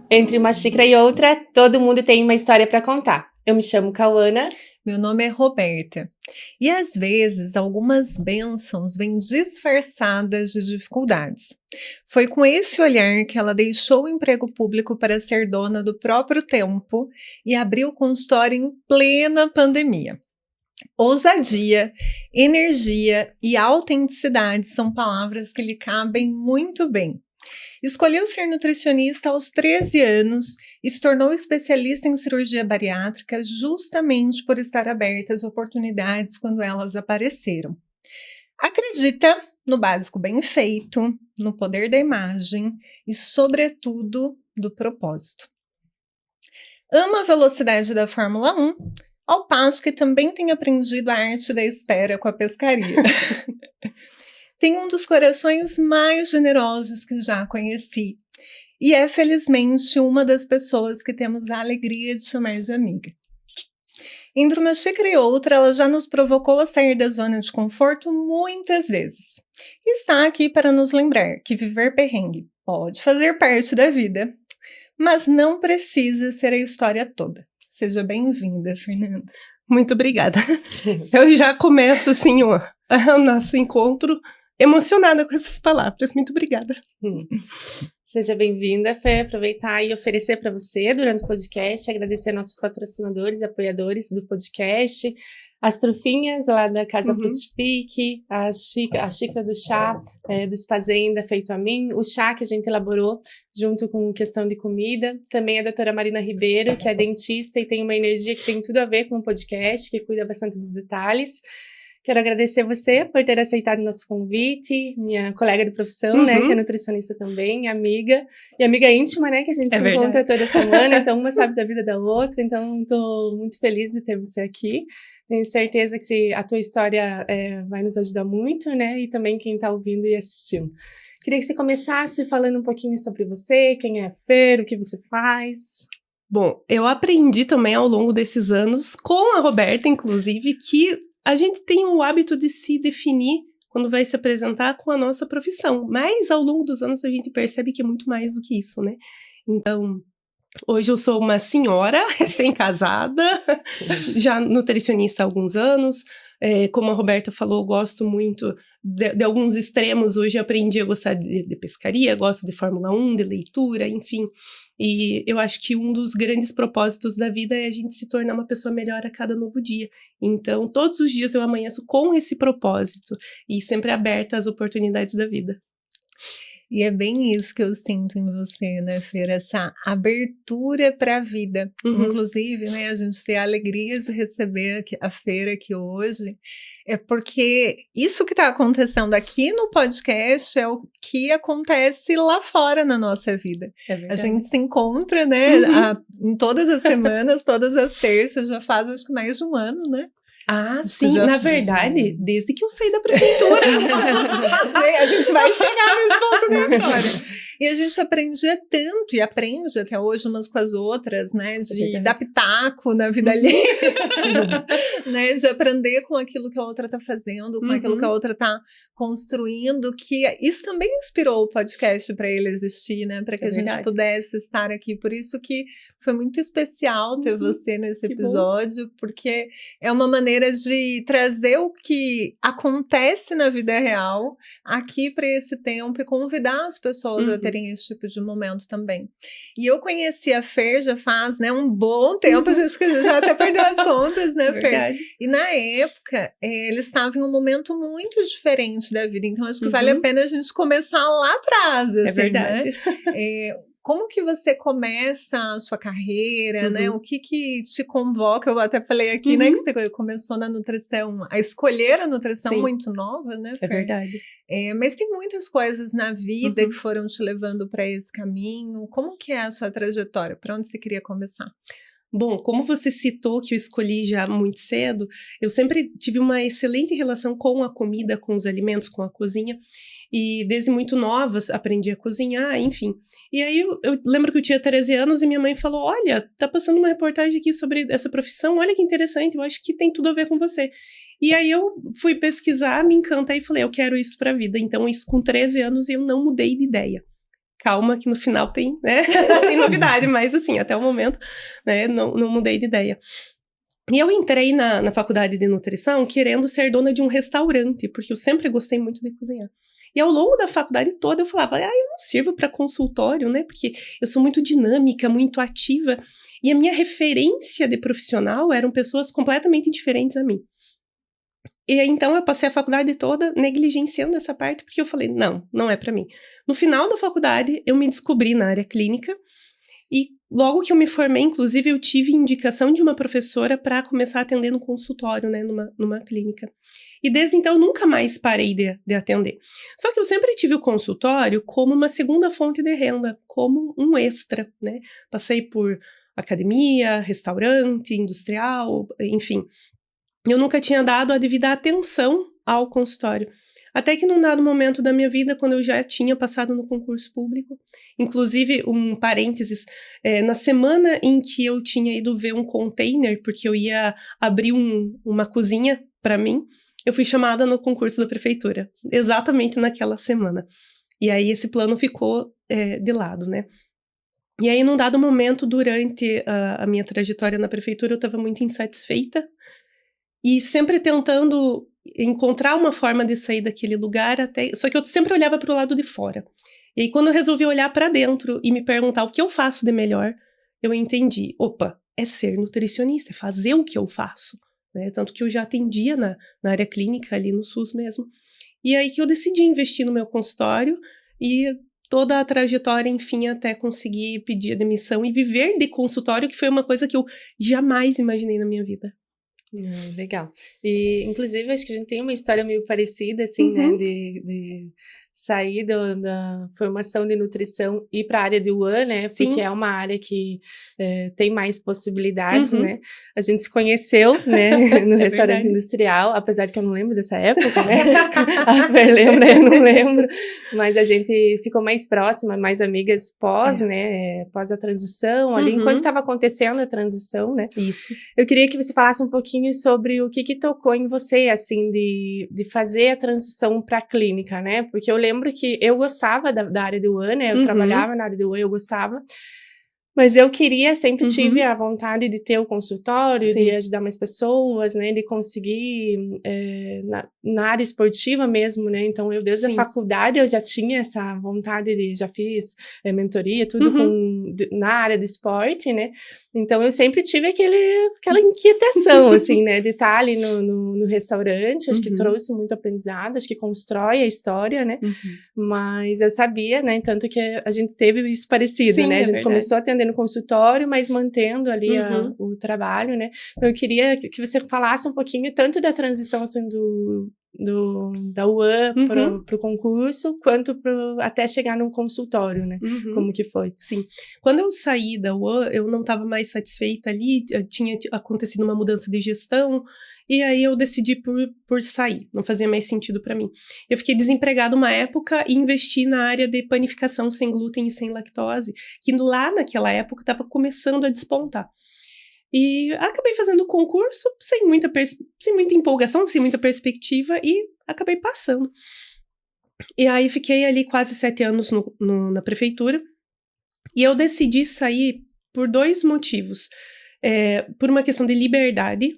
Entre uma xícara e outra, todo mundo tem uma história para contar. Eu me chamo Cauana. Meu nome é Roberta. E às vezes algumas bênçãos vêm disfarçadas de dificuldades. Foi com esse olhar que ela deixou o emprego público para ser dona do próprio tempo e abriu o consultório em plena pandemia. Ousadia, energia e autenticidade são palavras que lhe cabem muito bem. Escolheu ser nutricionista aos 13 anos e se tornou especialista em cirurgia bariátrica justamente por estar aberta às oportunidades quando elas apareceram. Acredita no básico bem feito, no poder da imagem e, sobretudo, do propósito. Ama a velocidade da Fórmula 1, ao passo que também tem aprendido a arte da espera com a pescaria. Tem um dos corações mais generosos que já conheci. E é, felizmente, uma das pessoas que temos a alegria de chamar de amiga. Entre uma xícara e outra, ela já nos provocou a sair da zona de conforto muitas vezes. E está aqui para nos lembrar que viver perrengue pode fazer parte da vida, mas não precisa ser a história toda. Seja bem-vinda, Fernanda. Muito obrigada. Eu já começo assim o nosso encontro emocionada com essas palavras. Muito obrigada. Seja bem-vinda, Fê. Aproveitar e oferecer para você, durante o podcast, agradecer nossos patrocinadores e apoiadores do podcast, as trufinhas lá da Casa Frutifique, a xícara do chá do Spazenda feito a mim, o chá que a gente elaborou junto com questão de comida, também a doutora Marina Ribeiro, que é dentista e tem uma energia que tem tudo a ver com o podcast, que cuida bastante dos detalhes. Quero agradecer você por ter aceitado o nosso convite, minha colega de profissão, né, que é nutricionista também, amiga, e amiga íntima, né, que a gente se encontra toda semana, então uma sabe da vida da outra, então estou muito feliz de ter você aqui. Tenho certeza que a tua história vai nos ajudar muito, né, e também quem está ouvindo e assistindo. Queria que você começasse falando um pouquinho sobre você, quem é a Fer, o que você faz. Bom, eu aprendi também ao longo desses anos, com a Roberta, inclusive, que a gente tem o hábito de se definir quando vai se apresentar com a nossa profissão, mas ao longo dos anos a gente percebe que é muito mais do que isso, né? Então, hoje eu sou uma senhora recém-casada, já nutricionista há alguns anos. Como a Roberta falou, gosto muito de alguns extremos. Hoje aprendi a gostar de pescaria, gosto de Fórmula 1, de leitura, enfim. E eu acho que um dos grandes propósitos da vida é a gente se tornar uma pessoa melhor a cada novo dia. Então, todos os dias eu amanheço com esse propósito e sempre aberta às oportunidades da vida. E é bem isso que eu sinto em você, né, Fer? Essa abertura para a vida. Inclusive, né, a gente tem a alegria de receber a Fer aqui hoje, é porque isso que está acontecendo aqui no podcast é o que acontece lá fora na nossa vida. A gente se encontra, né, em todas as semanas, todas as terças, já faz acho que mais de um ano, né? Ah, sim, na verdade, desde que eu saí da prefeitura. A gente vai chegar nesse ponto da história. E a gente aprendia tanto, e aprende até hoje umas com as outras, né? De dar pitaco na vida alheia, né? De aprender com aquilo que a outra tá fazendo, com aquilo que a outra tá construindo, que isso também inspirou o podcast para ele existir, né? Para que a gente pudesse estar aqui. Por isso que foi muito especial ter você nesse episódio, porque é uma maneira de trazer o que acontece na vida real aqui para esse tempo e convidar as pessoas a terem esse tipo de momento também. E eu conheci a Fer já faz, né, um bom tempo, a gente já até perdeu as contas, né, Fer? E na época, eles estavam em um momento muito diferente da vida, então acho que vale a pena a gente começar lá atrás, assim, verdade. Né? Como que você começa a sua carreira, né? O que te convoca? Eu até falei aqui, né, que você começou na nutrição, a escolher a nutrição muito nova, né, Fer? É verdade. Mas tem muitas coisas na vida que foram te levando para esse caminho. Como que é a sua trajetória? Para onde você queria começar? Bom, como você citou que eu escolhi já muito cedo, eu sempre tive uma excelente relação com a comida, com os alimentos, com a cozinha. E desde muito nova aprendi a cozinhar, enfim. E aí eu lembro que eu tinha 13 anos e minha mãe falou, olha, tá passando uma reportagem aqui sobre essa profissão, olha que interessante, eu acho que tem tudo a ver com você. E aí eu fui pesquisar, me encantei e falei, eu quero isso pra vida. Então isso com 13 anos eu não mudei de ideia. calma que no final tem, né, tem novidade, mas assim, até o momento, né, não mudei de ideia. E eu entrei na faculdade de nutrição querendo ser dona de um restaurante, porque eu sempre gostei muito de cozinhar. E ao longo da faculdade toda eu falava, eu não sirvo para consultório, né, porque eu sou muito dinâmica, muito ativa, e a minha referência de profissional eram pessoas completamente diferentes a mim. E então eu passei a faculdade toda negligenciando essa parte, porque eu falei, não é para mim. No final da faculdade, eu me descobri na área clínica, e logo que eu me formei, inclusive, eu tive indicação de uma professora para começar a atender no consultório, né, numa clínica. E desde então, eu nunca mais parei de atender. Só que eu sempre tive o consultório como uma segunda fonte de renda, como um extra, né? Passei por academia, restaurante, industrial, enfim. Eu nunca tinha dado a devida atenção ao consultório. Até que num dado momento da minha vida, quando eu já tinha passado no concurso público, inclusive, um parênteses, na semana em que eu tinha ido ver um container, porque eu ia abrir uma cozinha para mim, eu fui chamada no concurso da prefeitura, exatamente naquela semana. E aí esse plano ficou de lado, né? E aí, num dado momento, durante a minha trajetória na prefeitura, eu estava muito insatisfeita, e sempre tentando encontrar uma forma de sair daquele lugar, só que eu sempre olhava para o lado de fora. E aí, quando eu resolvi olhar para dentro e me perguntar o que eu faço de melhor, eu entendi, opa, é ser nutricionista, é fazer o que eu faço, né? Tanto que eu já atendia na área clínica, ali no SUS mesmo. E aí que eu decidi investir no meu consultório e toda a trajetória, enfim, até conseguir pedir a demissão e viver de consultório, que foi uma coisa que eu jamais imaginei na minha vida. Legal. E, inclusive, acho que a gente tem uma história meio parecida, assim, né? De sair da formação de nutrição e ir para a área de UAN, né? Sim. Porque é uma área que tem mais possibilidades, né? A gente se conheceu, né? No restaurante industrial, apesar que eu não lembro dessa época, né? A Fer lembra, eu não lembro. Mas a gente ficou mais próxima, mais amigas né? Pós a transição, ali, enquanto estava acontecendo a transição, né? Isso. Eu queria que você falasse um pouquinho sobre o que tocou em você, assim, de fazer a transição para a clínica, né? Porque eu lembro que eu gostava da área do UAN, né? Eu trabalhava na área do UAN, eu gostava. Mas eu sempre tive a vontade de ter o consultório, de ajudar mais pessoas, né? De conseguir, na área esportiva mesmo, né? Então, desde a faculdade, eu já tinha essa vontade já fiz mentoria, tudo na área do esporte, né? Então, eu sempre tive aquela inquietação, assim, né? De estar ali no restaurante, acho que trouxe muito aprendizado, acho que constrói a história, né? Mas eu sabia, né? Tanto que a gente teve isso parecido, né? A gente começou a atender no consultório, mas mantendo ali o trabalho, né? Então, eu queria que você falasse um pouquinho tanto da transição, assim, da UAN para o concurso, quanto até chegar no consultório, né? Como que foi? Sim. Quando eu saí da UAN, eu não estava mais satisfeita ali, tinha acontecido uma mudança de gestão, e aí eu decidi por sair, não fazia mais sentido para mim. Eu fiquei desempregada uma época e investi na área de panificação sem glúten e sem lactose, que lá naquela época estava começando a despontar. E acabei fazendo o concurso sem muita empolgação, sem muita perspectiva, e acabei passando. E aí fiquei ali quase 7 anos na prefeitura, e eu decidi sair por 2 motivos. Por uma questão de liberdade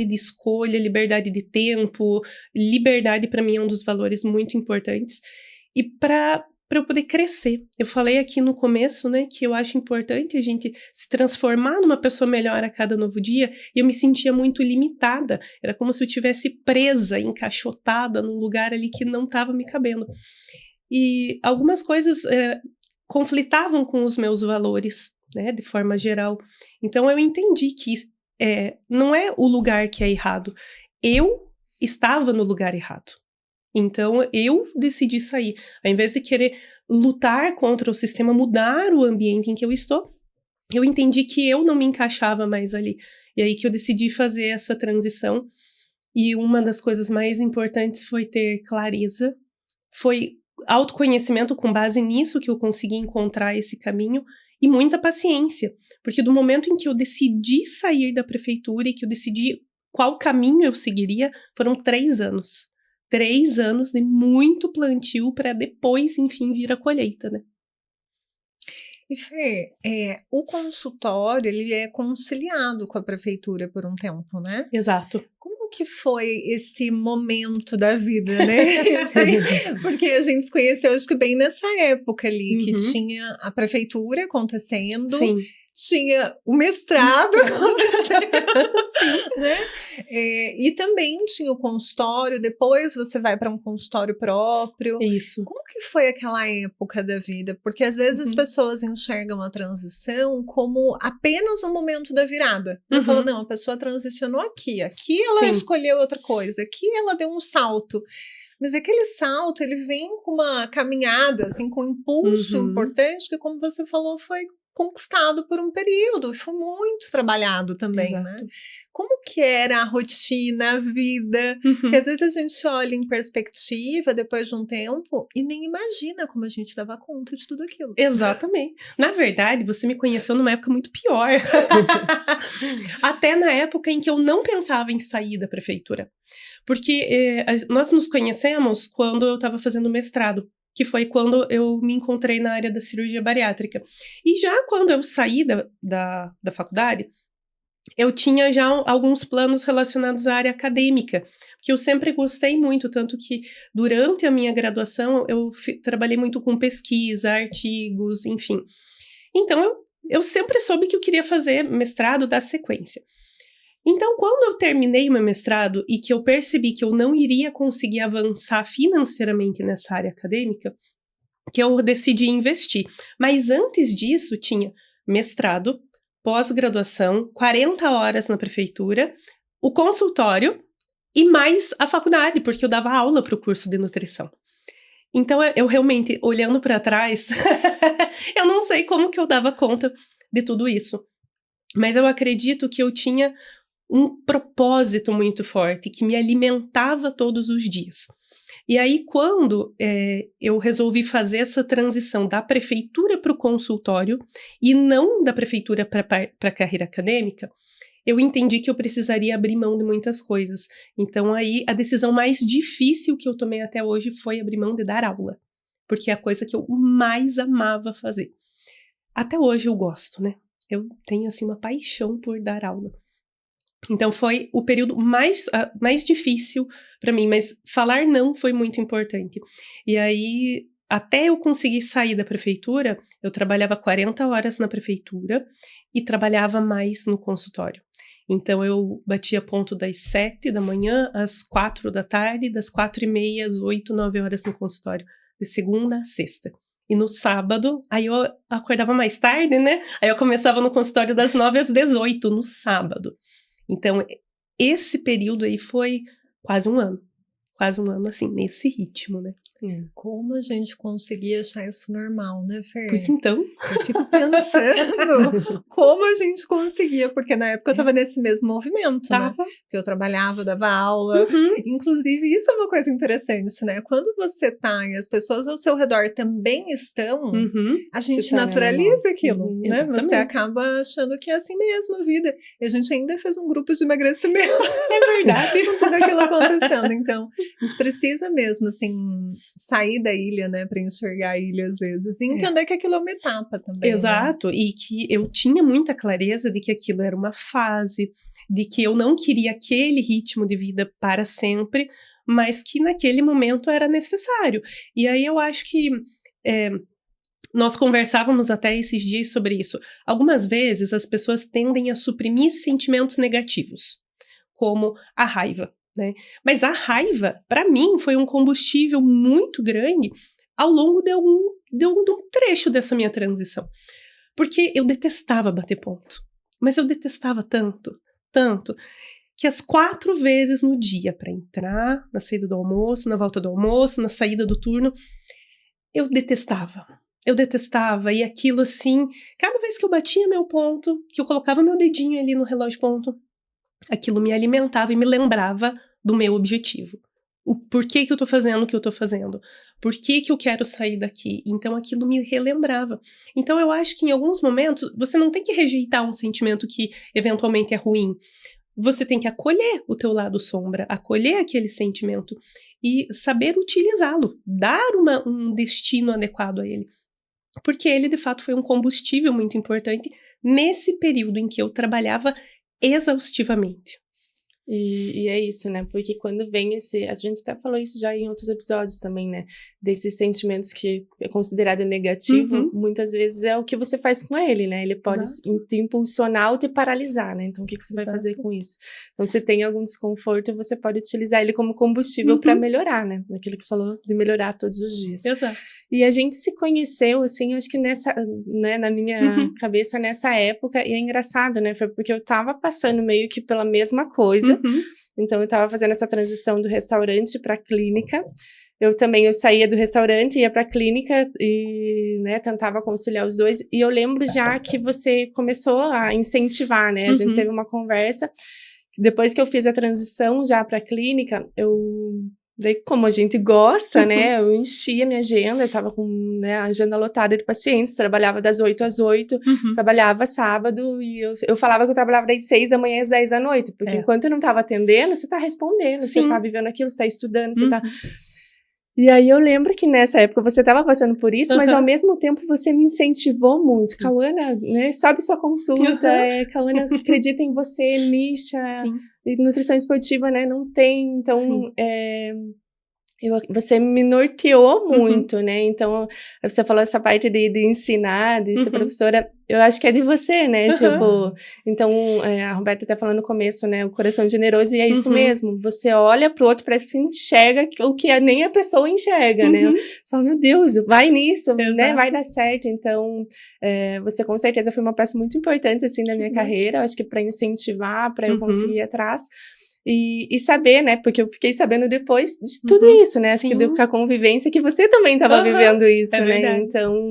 de escolha, liberdade de tempo, liberdade para mim é um dos valores muito importantes, e para eu poder crescer. Eu falei aqui no começo, né, que eu acho importante a gente se transformar numa pessoa melhor a cada novo dia, e eu me sentia muito limitada, era como se eu estivesse presa, encaixotada num lugar ali que não estava me cabendo. E algumas coisas conflitavam com os meus valores, né, de forma geral. Então eu entendi que não é o lugar que é errado, eu estava no lugar errado. Então, eu decidi sair. Ao invés de querer lutar contra o sistema, mudar o ambiente em que eu estou, eu entendi que eu não me encaixava mais ali. E aí que eu decidi fazer essa transição. E uma das coisas mais importantes foi ter clareza, foi autoconhecimento, com base nisso que eu consegui encontrar esse caminho, e muita paciência. Porque do momento em que eu decidi sair da prefeitura e que eu decidi qual caminho eu seguiria, foram 3 anos. 3 anos de muito plantio para depois, enfim, vir a colheita, né? E Fê, o consultório, ele é conciliado com a prefeitura por um tempo, né? Exato. Como que foi esse momento da vida, né? Porque a gente se conheceu, acho que bem nessa época ali, que tinha a prefeitura acontecendo, Sim. tinha o mestrado né? E também tinha o consultório, depois você vai para um consultório próprio. Isso. Como que foi aquela época da vida? Porque às vezes as pessoas enxergam a transição como apenas um momento da virada. Falam, não, a pessoa transicionou aqui ela escolheu outra coisa, aqui ela deu um salto. Mas aquele salto, ele vem com uma caminhada, assim, com um impulso importante, que como você falou, foi conquistado por um período, foi muito trabalhado também, né? Como que era a rotina, a vida? Que às vezes a gente olha em perspectiva, depois de um tempo, e nem imagina como a gente dava conta de tudo aquilo. Exatamente. Na verdade, você me conheceu numa época muito pior. Até na época em que eu não pensava em sair da prefeitura. Porque nós nos conhecemos quando eu estava fazendo mestrado, que foi quando eu me encontrei na área da cirurgia bariátrica. E já quando eu saí da faculdade, eu tinha já alguns planos relacionados à área acadêmica, que eu sempre gostei muito, tanto que durante a minha graduação eu trabalhei muito com pesquisa, artigos, enfim. Então eu sempre soube que eu queria fazer mestrado, dar sequência. Então, quando eu terminei meu mestrado e que eu percebi que eu não iria conseguir avançar financeiramente nessa área acadêmica, que eu decidi investir. Mas antes disso, tinha mestrado, pós-graduação, 40 horas na prefeitura, o consultório e mais a faculdade, porque eu dava aula para o curso de nutrição. Então, eu realmente, olhando para trás, eu não sei como que eu dava conta de tudo isso. Mas eu acredito que eu tinha um propósito muito forte, que me alimentava todos os dias. E aí, quando eu resolvi fazer essa transição da prefeitura para o consultório, e não da prefeitura para a carreira acadêmica, eu entendi que eu precisaria abrir mão de muitas coisas. Então, aí, a decisão mais difícil que eu tomei até hoje foi abrir mão de dar aula, porque é a coisa que eu mais amava fazer. Até hoje eu gosto, né? Eu tenho, assim, uma paixão por dar aula. Então, foi o período mais difícil para mim, mas falar não foi muito importante. E aí, até eu conseguir sair da prefeitura, eu trabalhava 40 horas na prefeitura e trabalhava mais no consultório. Então, eu batia ponto das 7 da manhã às 4 da tarde, das 4h30 às 8, 9 horas no consultório, de segunda a sexta. E no sábado, aí eu acordava mais tarde, né? Aí eu começava no consultório das 9 às 18, no sábado. Então, esse período aí foi quase um ano, assim, nesse ritmo, né? Como a gente conseguia achar isso normal, né, Fer? Pois então. Eu fico pensando como a gente conseguia, porque na época eu tava nesse mesmo movimento, né? Porque eu trabalhava, dava aula. Inclusive, isso é uma coisa interessante, né? Quando você tá e as pessoas ao seu redor também estão, a gente naturaliza aquilo, né? Exatamente. Você acaba achando que é assim mesmo a vida. E a gente ainda fez um grupo de emagrecimento. É verdade. Com tudo aquilo acontecendo. Então, a gente precisa mesmo, assim, sair da ilha, né, para enxergar a ilha às vezes, e entender que aquilo é uma etapa também. Exato, né? E que eu tinha muita clareza de que aquilo era uma fase, de que eu não queria aquele ritmo de vida para sempre, mas que naquele momento era necessário. E aí eu acho que nós conversávamos até esses dias sobre isso. Algumas vezes as pessoas tendem a suprimir sentimentos negativos, como a raiva. Né? Mas a raiva, para mim, foi um combustível muito grande ao longo de um trecho dessa minha transição. Porque eu detestava bater ponto. Mas eu detestava tanto, que as 4 vezes no dia, para entrar, na saída do almoço, na volta do almoço, na saída do turno, eu detestava. E aquilo assim, cada vez que eu batia meu ponto, que eu colocava meu dedinho ali no relógio ponto, aquilo me alimentava e me lembrava do meu objetivo. O porquê que eu tô fazendo o que eu tô fazendo. Por que eu quero sair daqui. Então, aquilo me relembrava. Então, eu acho que em alguns momentos, você não tem que rejeitar um sentimento que eventualmente é ruim. Você tem que acolher o teu lado sombra, acolher aquele sentimento e saber utilizá-lo, dar um destino adequado a ele. porque ele, de fato, foi um combustível muito importante nesse período em que eu trabalhava exaustivamente. E é isso, né? Porque quando vem a gente até falou isso já em outros episódios também, né? Desses sentimentos que é considerado negativo, muitas vezes é o que você faz com ele, né? Ele pode te impulsionar ou te paralisar, né? Então, o que você vai fazer com isso? Então, se tem algum desconforto, você pode utilizar ele como combustível para melhorar, né? Aquilo que você falou de melhorar todos os dias. Exato. E a gente se conheceu, assim, acho que nessa, né, na minha cabeça, nessa época, e é engraçado, né? Foi porque eu tava passando meio que pela mesma coisa. Então, eu estava fazendo essa transição do restaurante para a clínica. Eu saía do restaurante, ia para a clínica e, né, tentava conciliar os dois. E eu lembro já que você começou a incentivar, né? A gente teve uma conversa. Depois que eu fiz a transição já para a clínica, daí, como a gente gosta, né, eu enchia minha agenda, eu tava com, né, a agenda lotada de pacientes, trabalhava das 8 às 8, trabalhava sábado, e eu falava que eu trabalhava das 6 da manhã às 10 da noite, porque enquanto eu não tava atendendo, você tá respondendo, você tá vivendo aquilo, você tá estudando, você tá... E aí eu lembro que nessa época você estava passando por isso, mas ao mesmo tempo você me incentivou muito. Cauana, né, sobe sua consulta, Cauana acredita em você, nicha, e nutrição esportiva, né, não tem, então, você me norteou muito, né, então, você falou essa parte de ensinar, de ser professora, eu acho que é de você, né, tipo, então, a Roberta até falou no começo, né, o coração generoso, e é isso mesmo, você olha pro outro, parece que você enxerga o que nem a pessoa enxerga, né, você fala, meu Deus, vai nisso, né, vai dar certo, então, você com certeza foi uma peça muito importante, assim, da minha carreira, acho que pra incentivar, pra eu conseguir ir atrás, e saber, né, porque eu fiquei sabendo depois de tudo isso, né, acho que com a convivência que você também estava vivendo isso, né, verdade. Então,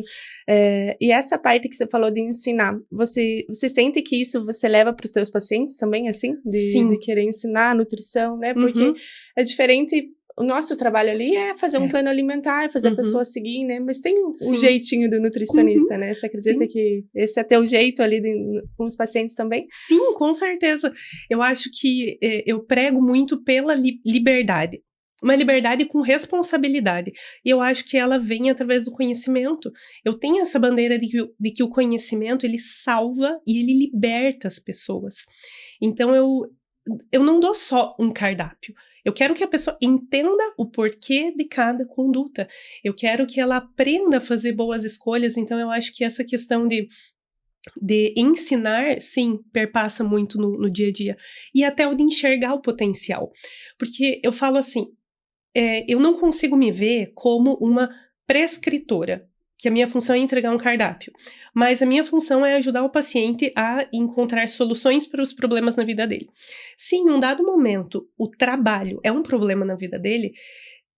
e essa parte que você falou de ensinar, você sente que isso você leva para os teus pacientes também, assim, de querer ensinar nutrição, né, porque é diferente. O nosso trabalho ali é fazer um plano alimentar, fazer a pessoa seguir, né? Mas tem um jeitinho do nutricionista, né? Você acredita que esse é teu jeito ali com os pacientes também? Sim, com certeza. Eu acho que eu prego muito pela liberdade. Uma liberdade com responsabilidade. E eu acho que ela vem através do conhecimento. Eu tenho essa bandeira de que o conhecimento, ele salva e ele liberta as pessoas. Então, eu não dou só um cardápio. Eu quero que a pessoa entenda o porquê de cada conduta. Eu quero que ela aprenda a fazer boas escolhas. Então, eu acho que essa questão de ensinar, sim, perpassa muito no dia a dia. E até o de enxergar o potencial. Porque eu falo assim, eu não consigo me ver como uma prescritora, que a minha função é entregar um cardápio. Mas a minha função é ajudar o paciente a encontrar soluções para os problemas na vida dele. Se em um dado momento o trabalho é um problema na vida dele,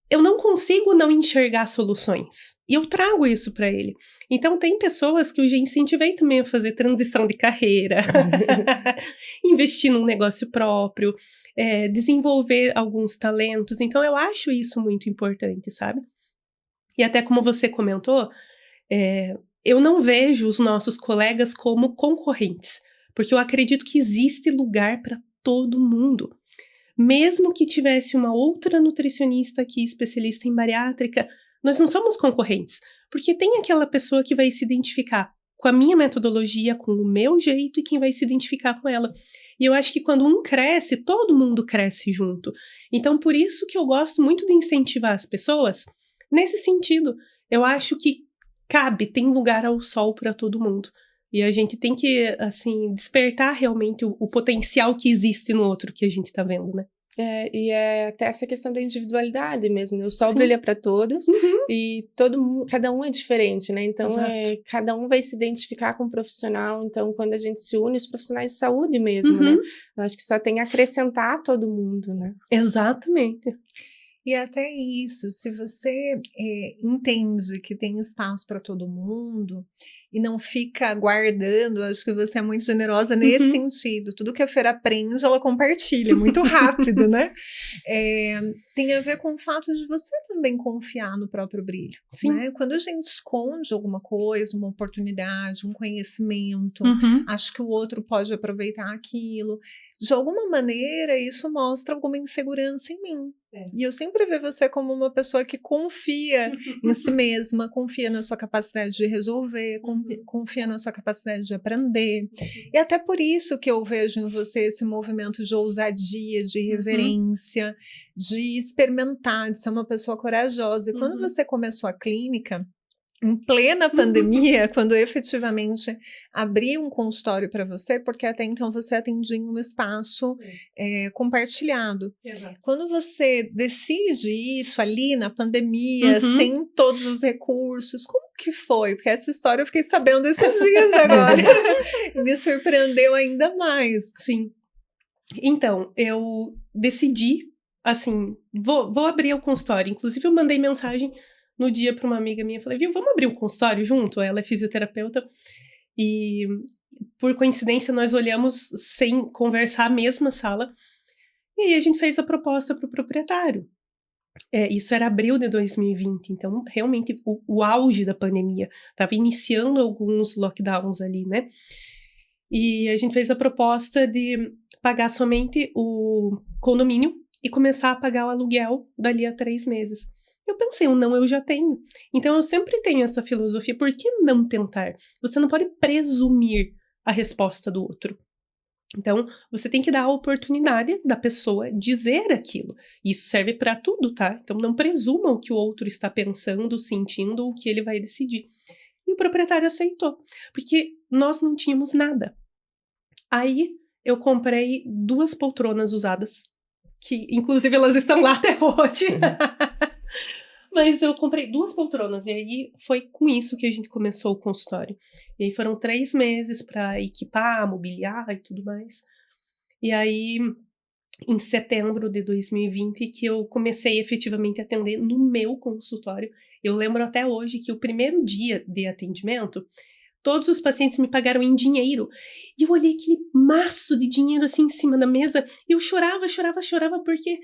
eu não consigo não enxergar soluções. E eu trago isso para ele. Então, tem pessoas que eu já incentivei também a fazer transição de carreira, investir num negócio próprio, desenvolver alguns talentos. Então, eu acho isso muito importante, sabe? E até como você comentou, eu não vejo os nossos colegas como concorrentes, porque eu acredito que existe lugar para todo mundo. Mesmo que tivesse uma outra nutricionista aqui, especialista em bariátrica, nós não somos concorrentes, porque tem aquela pessoa que vai se identificar com a minha metodologia, com o meu jeito, e quem vai se identificar com ela. E eu acho que quando um cresce, todo mundo cresce junto. Então, por isso que eu gosto muito de incentivar as pessoas nesse sentido. Eu acho que tem lugar ao sol para todo mundo. E a gente tem que, assim, despertar realmente o potencial que existe no outro que a gente tá vendo, né? E é até essa questão da individualidade mesmo, né? O sol brilha para todos e cada um é diferente, né? Então, cada um vai se identificar com um profissional. Então, quando a gente se une, os profissionais de saúde mesmo, né? Eu acho que só tem a acrescentar a todo mundo, né? Exatamente. E até isso, se você entende que tem espaço para todo mundo e não fica guardando, acho que você é muito generosa nesse sentido. Tudo que a Fer aprende, ela compartilha muito rápido, né? Tem a ver com o fato de você também confiar no próprio brilho. Sim. Né? Quando a gente esconde alguma coisa, uma oportunidade, um conhecimento, acho que o outro pode aproveitar aquilo. de alguma maneira isso mostra alguma insegurança em mim. É. E eu sempre vejo você como uma pessoa que confia em si mesma, confia na sua capacidade de resolver, confia na sua capacidade de aprender. E até por isso que eu vejo em você esse movimento de ousadia, de reverência, de experimentar, de ser uma pessoa corajosa. E quando você começou a clínica, em plena pandemia, quando efetivamente abri um consultório para você, porque até então você atendia em um espaço compartilhado. Exato. Quando você decide isso ali na pandemia, sem todos os recursos, como que foi? Porque essa história eu fiquei sabendo esses dias agora. Me surpreendeu ainda mais. Sim. Então, eu decidi, assim, vou abrir o consultório. Inclusive, eu mandei mensagem no dia para uma amiga minha, falei, viu, vamos abrir um consultório junto? Ela é fisioterapeuta e, por coincidência, nós olhamos sem conversar a mesma sala e aí a gente fez a proposta para o proprietário. Isso era abril de 2020, então realmente o auge da pandemia, estava iniciando alguns lockdowns ali, né? E a gente fez a proposta de pagar somente o condomínio e começar a pagar o aluguel dali a 3 meses. Eu pensei, não, eu já tenho. Então, eu sempre tenho essa filosofia, por que não tentar? Você não pode presumir a resposta do outro. Então, você tem que dar a oportunidade da pessoa dizer aquilo. Isso serve para tudo, tá? Então, não presuma o que o outro está pensando, sentindo, o que ele vai decidir. E o proprietário aceitou, porque nós não tínhamos nada. Aí, eu comprei 2 poltronas usadas, que, inclusive, elas estão lá até hoje. Mas eu comprei 2 poltronas e aí foi com isso que a gente começou o consultório. E aí foram 3 meses para equipar, mobiliar e tudo mais. E aí, em setembro de 2020, que eu comecei efetivamente a atender no meu consultório. Eu lembro até hoje que o primeiro dia de atendimento, todos os pacientes me pagaram em dinheiro. E eu olhei aquele maço de dinheiro assim em cima da mesa e eu chorava, porque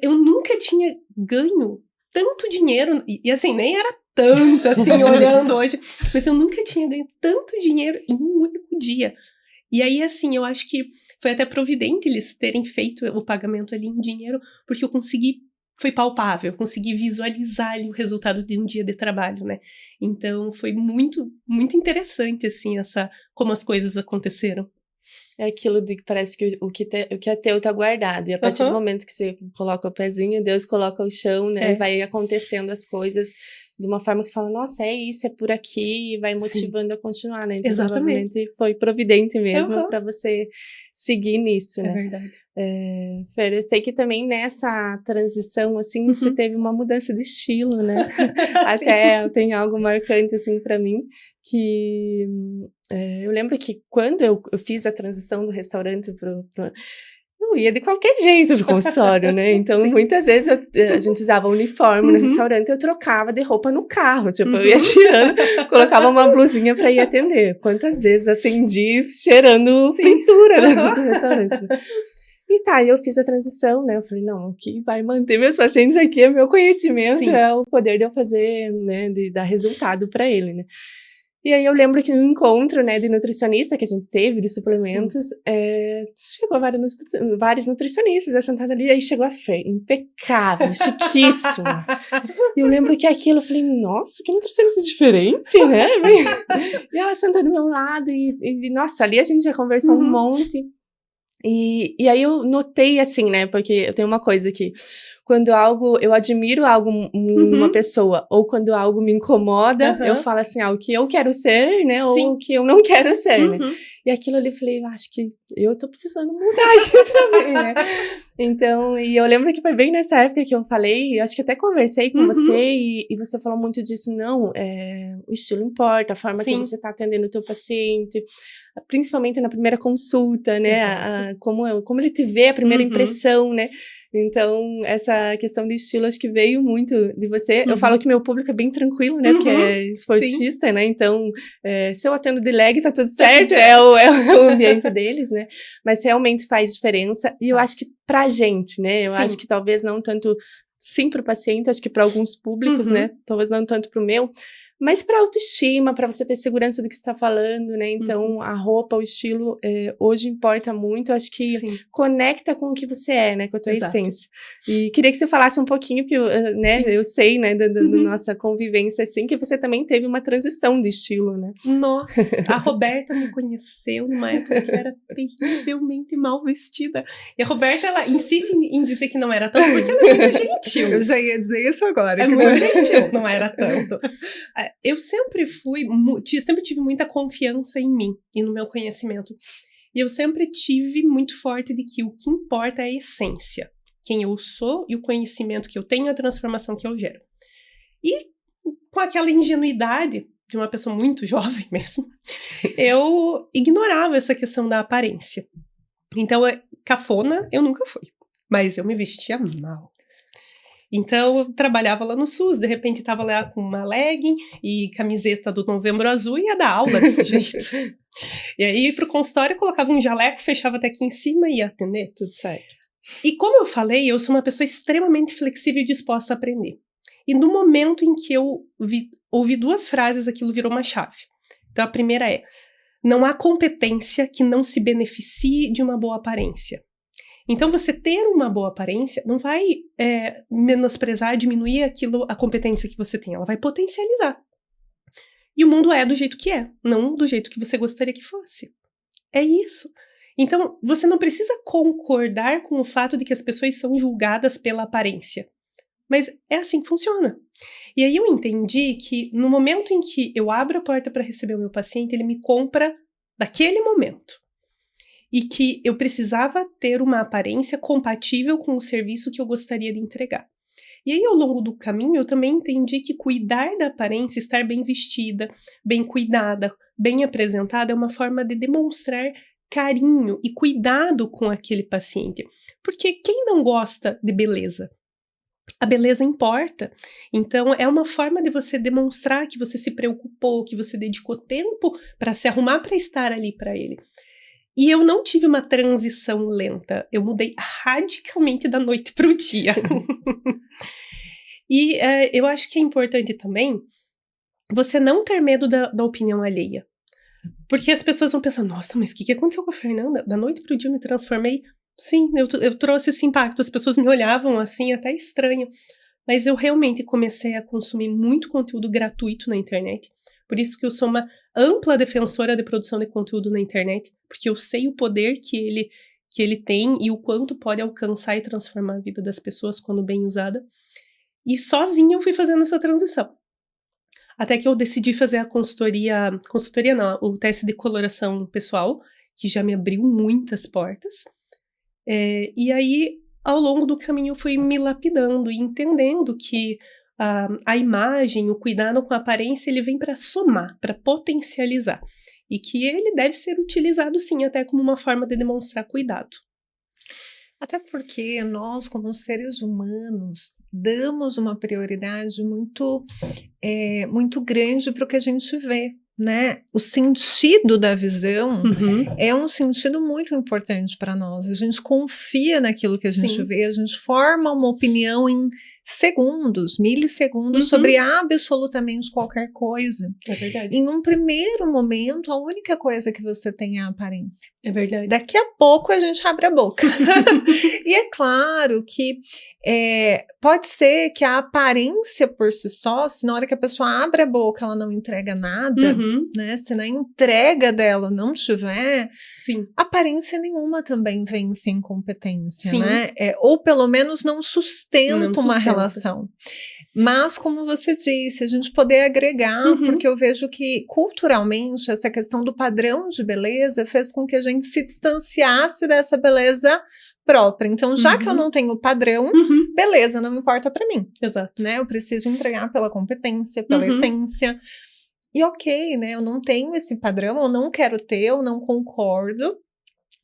eu nunca tinha ganho tanto dinheiro, e assim, nem era tanto assim, olhando hoje, mas eu nunca tinha ganho tanto dinheiro em um único dia. E aí, assim, eu acho que foi até providente eles terem feito o pagamento ali em dinheiro, porque eu consegui, foi palpável, eu consegui visualizar ali o resultado de um dia de trabalho, né? Então, foi muito, muito interessante, assim, como as coisas aconteceram. É aquilo de que parece que o que é teu tá guardado. E a partir do momento que você coloca o pezinho, Deus coloca o chão, né? E vai acontecendo as coisas de uma forma que você fala, nossa, é isso, é por aqui, e vai motivando a continuar, né? Então, provavelmente foi providente mesmo para você seguir nisso, né? É verdade. Fer, eu sei que também nessa transição, assim, você teve uma mudança de estilo, né? Até tem algo marcante, assim, para mim, que eu lembro que quando eu fiz a transição do restaurante pro eu ia de qualquer jeito pro consultório, né? Então, muitas vezes a gente usava uniforme no restaurante, eu trocava de roupa no carro. Tipo, eu ia tirando, colocava uma blusinha pra ir atender. Quantas vezes atendi cheirando fritura no restaurante, né? E tá, eu fiz a transição, né? Eu falei, não, o que vai manter meus pacientes aqui é meu conhecimento, é o poder de eu fazer, né? De dar resultado pra ele, né? E aí eu lembro que no encontro, né, de nutricionista que a gente teve, de suplementos, chegou vários nutricionistas, eu sentada ali, aí chegou a Fê, impecável, chiquíssima. E eu lembro que aquilo, eu falei, nossa, que nutricionista diferente, né? E ela sentou do meu lado e nossa, ali a gente já conversou um monte. E aí eu notei assim, né, porque eu tenho uma coisa que quando eu admiro algo em uma pessoa, ou quando algo me incomoda, eu falo assim, o que eu quero ser, né, ou o que eu não quero ser, né. E aquilo ali eu falei, acho que eu tô precisando mudar aqui também, né. Então, e eu lembro que foi bem nessa época que eu falei, acho que até conversei com você, e você falou muito disso, não, o estilo importa, a forma que você tá atendendo o teu paciente, principalmente na primeira consulta, né, como ele te vê, a primeira impressão, né. Então, essa questão de estilo, acho que veio muito de você. Eu falo que meu público é bem tranquilo, né, porque é esportista, né, então, se eu atendo de leg, tá tudo certo, é o ambiente deles, né, mas realmente faz diferença, e eu acho que pra gente, né, eu acho que talvez não tanto, sim pro paciente, acho que pra alguns públicos, né, talvez não tanto pro meu, Mas para autoestima, para você ter segurança do que você está falando, né? Então, a roupa, o estilo, hoje importa muito. Eu acho que conecta com o que você é, né? Com a tua essência. E queria que você falasse um pouquinho, que né? Eu sei, né? Da nossa convivência, assim, que você também teve uma transição de estilo, né? Nossa, a Roberta me conheceu numa época que eu era terrivelmente mal vestida. E a Roberta, ela insiste em dizer que não era tanto, porque ela é muito gentil. Eu já ia dizer isso agora. É muito gentil, não era tanto. Eu sempre sempre tive muita confiança em mim e no meu conhecimento. E eu sempre tive muito forte de que o que importa é a essência. Quem eu sou e o conhecimento que eu tenho, a transformação que eu gero. E com aquela ingenuidade de uma pessoa muito jovem mesmo, eu ignorava essa questão da aparência. Então, cafona eu nunca fui, mas eu me vestia mal. Então, eu trabalhava lá no SUS, de repente estava lá com uma legging e camiseta do Novembro Azul e ia dar aula desse jeito. E aí, pro consultório, eu colocava um jaleco, fechava até aqui em cima e ia atender. Tudo certo. E como eu falei, eu sou uma pessoa extremamente flexível e disposta a aprender. E no momento em que eu ouvi 2 frases, aquilo virou uma chave. Então, a primeira é: não há competência que não se beneficie de uma boa aparência. Então, você ter uma boa aparência não vai menosprezar, diminuir a competência que você tem. Ela vai potencializar. E o mundo é do jeito que é, não do jeito que você gostaria que fosse. É isso. Então, você não precisa concordar com o fato de que as pessoas são julgadas pela aparência. Mas é assim que funciona. E aí eu entendi que no momento em que eu abro a porta para receber o meu paciente, ele me compra daquele momento. E que eu precisava ter uma aparência compatível com o serviço que eu gostaria de entregar. E aí, ao longo do caminho, eu também entendi que cuidar da aparência, estar bem vestida, bem cuidada, bem apresentada, é uma forma de demonstrar carinho e cuidado com aquele paciente. Porque quem não gosta de beleza? A beleza importa. Então, é uma forma de você demonstrar que você se preocupou, que você dedicou tempo para se arrumar para estar ali para ele. E eu não tive uma transição lenta. Eu mudei radicalmente da noite para o dia. E eu acho que é importante também você não ter medo da opinião alheia. Porque as pessoas vão pensar: nossa, mas o que aconteceu com a Fernanda? Da noite para o dia eu me transformei. Sim, eu trouxe esse impacto. As pessoas me olhavam assim, até estranho. Mas eu realmente comecei a consumir muito conteúdo gratuito na internet. Por isso que eu sou uma ampla defensora de produção de conteúdo na internet, porque eu sei o poder que ele tem e o quanto pode alcançar e transformar a vida das pessoas quando bem usada. E sozinha eu fui fazendo essa transição. Até que eu decidi fazer a consultoria não, o teste de coloração pessoal, que já me abriu muitas portas. E aí, ao longo do caminho, eu fui me lapidando e entendendo que a imagem, o cuidado com a aparência, ele vem para somar, para potencializar. E que ele deve ser utilizado, sim, até como uma forma de demonstrar cuidado. Até porque nós, como seres humanos, damos uma prioridade muito grande para o que a gente vê, né? O sentido da visão é um sentido muito importante para nós. A gente confia naquilo que a gente vê, a gente forma uma opinião em segundos, milissegundos sobre absolutamente qualquer coisa. É verdade. Em um primeiro momento, a única coisa que você tem é a aparência. É verdade. Daqui a pouco a gente abre a boca. E é claro que pode ser que a aparência por si só, se na hora que a pessoa abre a boca ela não entrega nada, né? Se na entrega dela não tiver, aparência nenhuma também vem sem competência, né? Ou pelo menos não sustenta uma relação. Mas, como você disse, a gente poder agregar, porque eu vejo que culturalmente essa questão do padrão de beleza fez com que a gente se distanciasse dessa beleza própria. Então, já que eu não tenho padrão, beleza, não importa pra mim. Exato. Né? Eu preciso entregar pela competência, pela essência. E ok, né? Eu não tenho esse padrão, eu não quero ter, eu não concordo.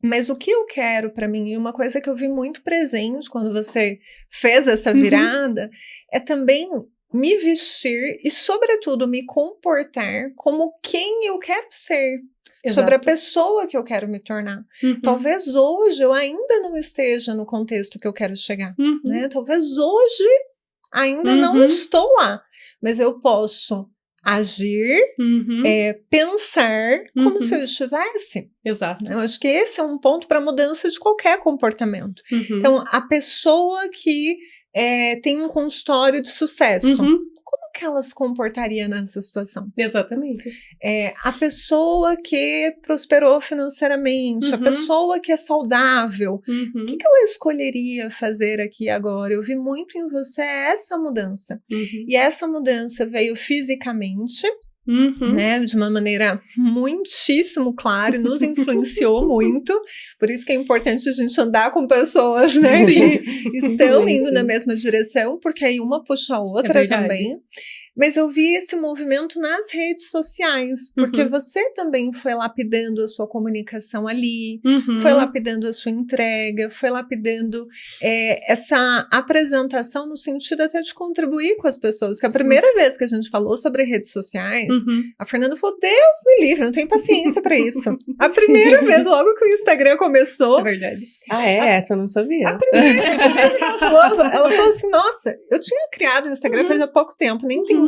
Mas o que eu quero pra mim, e uma coisa que eu vi muito presente quando você fez essa virada, é também me vestir e, sobretudo, me comportar como quem eu quero ser. Exato. Sobre a pessoa que eu quero me tornar. Talvez hoje eu ainda não esteja no contexto que eu quero chegar. Né? Talvez hoje ainda não estou lá. Mas eu posso agir, pensar como se eu estivesse. Exato. Eu acho que esse é um ponto para mudança de qualquer comportamento. Então, a pessoa que tem um consultório de sucesso, como que ela se comportaria nessa situação? Exatamente. A pessoa que prosperou financeiramente, a pessoa que é saudável, o que ela escolheria fazer aqui agora? Eu vi muito em você essa mudança. E essa mudança veio fisicamente, né, de uma maneira muitíssimo clara, e nos influenciou muito. Por isso que é importante a gente andar com pessoas, né, que estão indo na mesma direção, porque aí uma puxa a outra também. Mas eu vi esse movimento nas redes sociais, porque você também foi lapidando a sua comunicação ali, foi lapidando a sua entrega, foi lapidando essa apresentação no sentido até de contribuir com as pessoas. Que a primeira vez que a gente falou sobre redes sociais, a Fernanda falou, Deus me livre, não tenho paciência para isso. A primeira vez, logo que o Instagram começou. É verdade. Essa eu não sabia. A primeira que ela falou assim, nossa, eu tinha criado o Instagram faz há pouco tempo, nem entendia.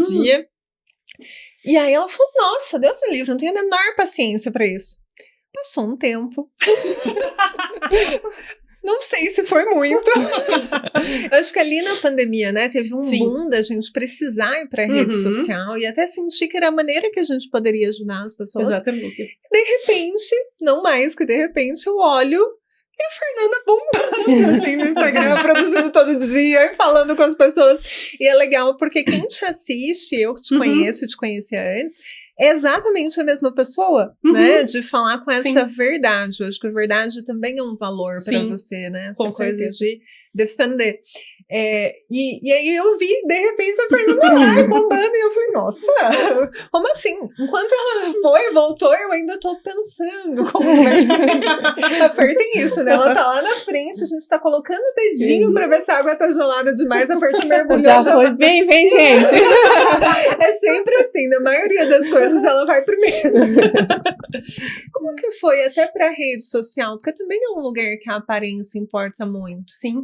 E aí ela falou, nossa, Deus me livre, não tenho a menor paciência para isso. Passou um tempo. Não sei se foi muito. Eu acho que ali na pandemia, né, teve um boom da gente precisar ir para a rede social e até sentir que era a maneira que a gente poderia ajudar as pessoas. Exatamente. E de repente, não mais que de repente, eu olho e a Fernanda bombando assim no Instagram, produzindo todo dia e falando com as pessoas. E é legal porque quem te assiste, eu que te conheço e te conhecia antes, é exatamente a mesma pessoa, né? De falar com essa verdade. Eu acho que a verdade também é um valor para você, né? Essa coisa de defender. E aí eu vi, de repente, a Fernanda lá bombando e eu falei, nossa, como assim? Enquanto ela foi e voltou, eu ainda tô pensando como vai. A Fer tem isso, né? Ela tá lá na frente, a gente tá colocando o dedinho pra ver se a água tá gelada demais, a Fer te mergulhou. Já foi bem, gente. É sempre assim, na maioria das coisas ela vai primeiro. Como que foi até pra rede social? Porque também é um lugar que a aparência importa muito. Sim.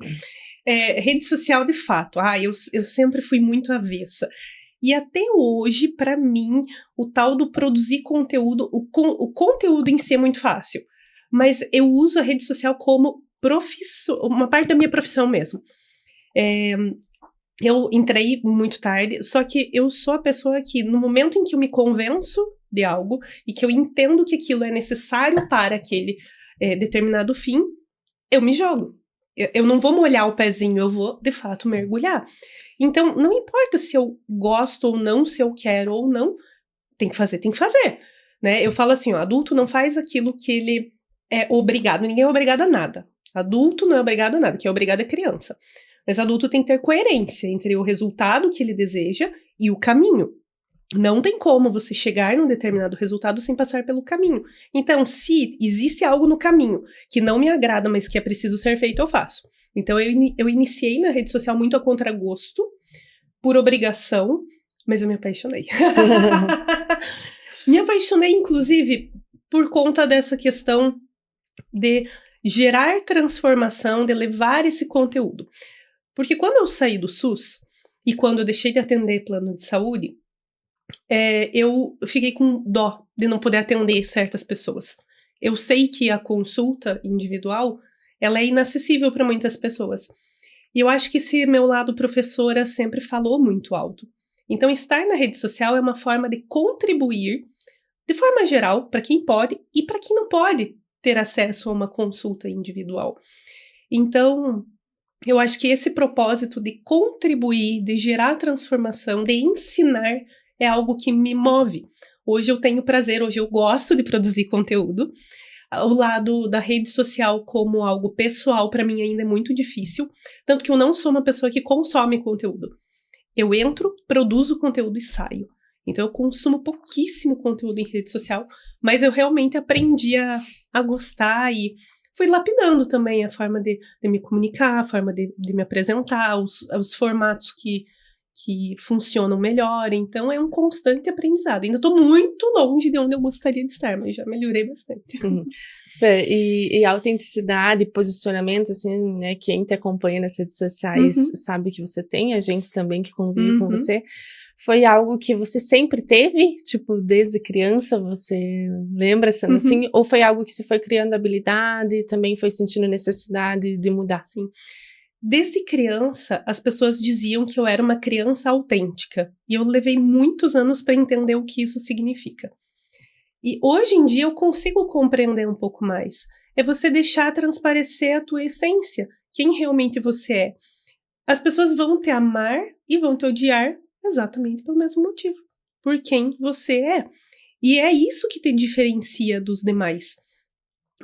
Rede social, de fato. Eu sempre fui muito avessa. E até hoje, para mim, o tal do produzir conteúdo, o conteúdo em si é muito fácil. Mas eu uso a rede social como uma parte da minha profissão mesmo. Eu entrei muito tarde, só que eu sou a pessoa que, no momento em que eu me convenço de algo e que eu entendo que aquilo é necessário para aquele determinado fim, eu me jogo. Eu não vou molhar o pezinho, eu vou, de fato, mergulhar. Então, não importa se eu gosto ou não, se eu quero ou não, tem que fazer, né? Eu falo assim, adulto não faz aquilo que ele é obrigado. Ninguém é obrigado a nada. Adulto não é obrigado a nada, quem é obrigado é criança. Mas adulto tem que ter coerência entre o resultado que ele deseja e o caminho. Não tem como você chegar num determinado resultado sem passar pelo caminho. Então, se existe algo no caminho que não me agrada, mas que é preciso ser feito, eu faço. Então, eu iniciei na rede social muito a contragosto, por obrigação, mas eu me apaixonei. Me apaixonei, inclusive, por conta dessa questão de gerar transformação, de levar esse conteúdo. Porque quando eu saí do SUS e quando eu deixei de atender plano de saúde, eu fiquei com dó de não poder atender certas pessoas. Eu sei que a consulta individual, ela é inacessível para muitas pessoas. E eu acho que esse meu lado professora sempre falou muito alto. Então, estar na rede social é uma forma de contribuir, de forma geral, para quem pode e para quem não pode ter acesso a uma consulta individual. Então, eu acho que esse propósito de contribuir, de gerar transformação, de ensinar, é algo que me move. Hoje eu tenho prazer, hoje eu gosto de produzir conteúdo. O lado da rede social como algo pessoal, para mim, ainda é muito difícil. Tanto que eu não sou uma pessoa que consome conteúdo. Eu entro, produzo conteúdo e saio. Então eu consumo pouquíssimo conteúdo em rede social, mas eu realmente aprendi a gostar e fui lapidando também a forma de me comunicar, a forma de me apresentar, os formatos que que funcionam melhor. Então, é um constante aprendizado. Ainda estou muito longe de onde eu gostaria de estar, mas já melhorei bastante. Fê, e autenticidade, posicionamento, assim, né, quem te acompanha nas redes sociais sabe que você tem, a gente também que convive com você, foi algo que você sempre teve, tipo, desde criança, você lembra sendo assim, ou foi algo que você foi criando habilidade e também foi sentindo necessidade de mudar? Sim. Desde criança, as pessoas diziam que eu era uma criança autêntica, e eu levei muitos anos para entender o que isso significa. E hoje em dia eu consigo compreender um pouco mais. É você deixar transparecer a tua essência, quem realmente você é. As pessoas vão te amar e vão te odiar exatamente pelo mesmo motivo, por quem você é. E é isso que te diferencia dos demais.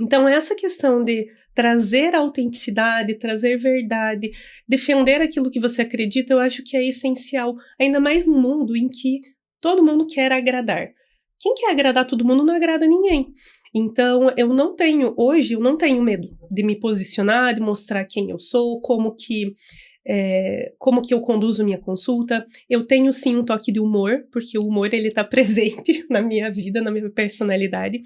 Então, essa questão de trazer autenticidade, trazer verdade, defender aquilo que você acredita, eu acho que é essencial, ainda mais no mundo em que todo mundo quer agradar. Quem quer agradar todo mundo não agrada ninguém. Então, hoje eu não tenho medo de me posicionar, de mostrar quem eu sou, como que eu conduzo minha consulta. Eu tenho sim um toque de humor, porque o humor ele está presente na minha vida, na minha personalidade,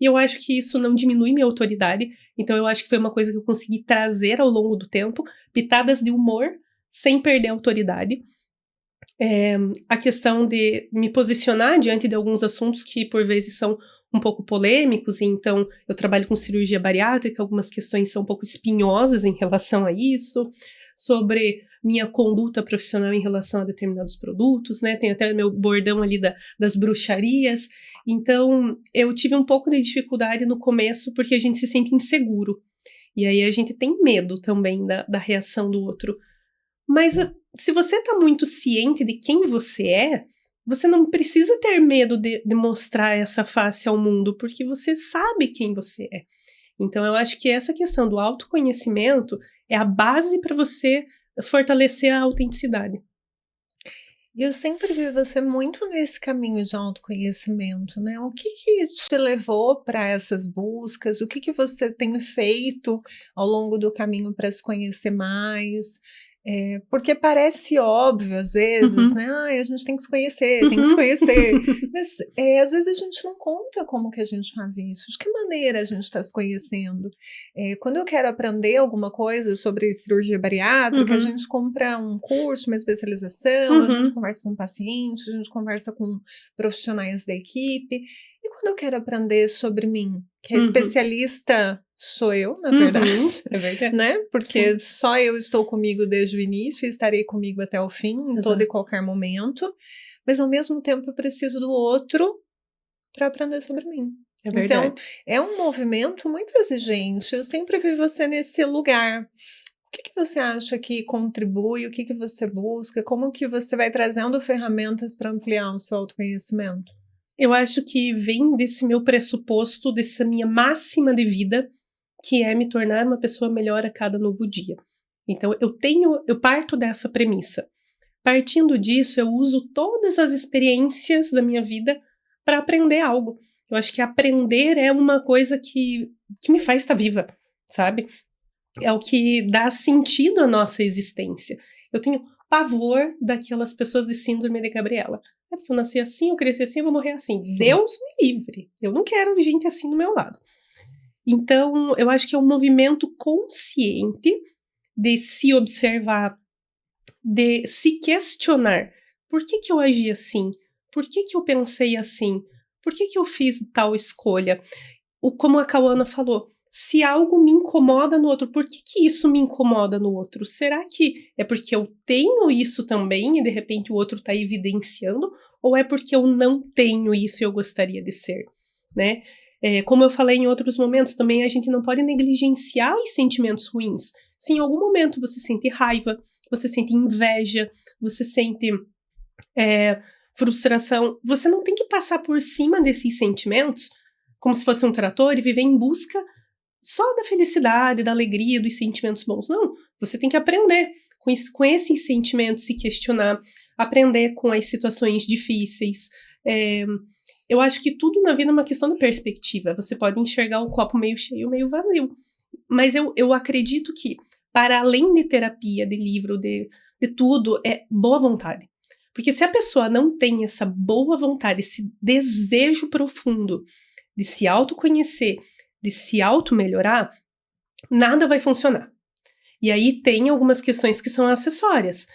e eu acho que isso não diminui minha autoridade. Então eu acho que foi uma coisa que eu consegui trazer ao longo do tempo, pitadas de humor, sem perder a autoridade. A questão de me posicionar diante de alguns assuntos que por vezes são um pouco polêmicos, então eu trabalho com cirurgia bariátrica, algumas questões são um pouco espinhosas em relação a isso, sobre minha conduta profissional em relação a determinados produtos, né? Tem até meu bordão ali das bruxarias. Então, eu tive um pouco de dificuldade no começo, porque a gente se sente inseguro. E aí a gente tem medo também da reação do outro. Mas se você está muito ciente de quem você é, você não precisa ter medo de mostrar essa face ao mundo, porque você sabe quem você é. Então, eu acho que essa questão do autoconhecimento é a base para você fortalecer a autenticidade. E eu sempre vi você muito nesse caminho de autoconhecimento, né? O que te levou para essas buscas? O que você tem feito ao longo do caminho para se conhecer mais? Porque parece óbvio às vezes, né? A gente tem que se conhecer, tem que se conhecer. Mas às vezes a gente não conta como que a gente faz isso, de que maneira a gente está se conhecendo. Quando eu quero aprender alguma coisa sobre cirurgia bariátrica, a gente compra um curso, uma especialização, a gente conversa com pacientes, a gente conversa com profissionais da equipe. E quando eu quero aprender sobre mim, que é especialista sou eu, na verdade. É verdade. Né? Porque só eu estou comigo desde o início e estarei comigo até o fim, em todo e qualquer momento. Mas, ao mesmo tempo, eu preciso do outro para aprender sobre mim. É verdade. Então, é um movimento muito exigente. Eu sempre vi você nesse lugar. O que você acha que contribui? O que você busca? Como que você vai trazendo ferramentas para ampliar o seu autoconhecimento? Eu acho que vem desse meu pressuposto, dessa minha máxima de vida, que é me tornar uma pessoa melhor a cada novo dia. Então, eu parto dessa premissa. Partindo disso, eu uso todas as experiências da minha vida para aprender algo. Eu acho que aprender é uma coisa que me faz estar viva, sabe? É o que dá sentido à nossa existência. Eu tenho pavor daquelas pessoas de síndrome de Gabriela. Eu nasci assim, eu cresci assim, eu vou morrer assim. Deus me livre. Eu não quero gente assim do meu lado. Então, eu acho que é um movimento consciente de se observar, de se questionar. Por que eu agi assim? Por que eu pensei assim? Por que eu fiz tal escolha? Como a Cauana falou, se algo me incomoda no outro, por que isso me incomoda no outro? Será que é porque eu tenho isso também e de repente o outro está evidenciando? Ou é porque eu não tenho isso e eu gostaria de ser, né? Como eu falei em outros momentos, também a gente não pode negligenciar os sentimentos ruins. Se em algum momento você sente raiva, você sente inveja, você sente frustração, você não tem que passar por cima desses sentimentos como se fosse um trator e viver em busca só da felicidade, da alegria, dos sentimentos bons. Não, você tem que aprender com esses sentimentos, se questionar, aprender com as situações difíceis. Eu acho que tudo na vida é uma questão de perspectiva. Você pode enxergar o copo meio cheio, meio vazio. Mas eu acredito que, para além de terapia, de livro, de de tudo é boa vontade. Porque se a pessoa não tem essa boa vontade, esse desejo profundo de se autoconhecer, de se auto-melhorar, nada vai funcionar. E aí tem algumas questões que são acessórias.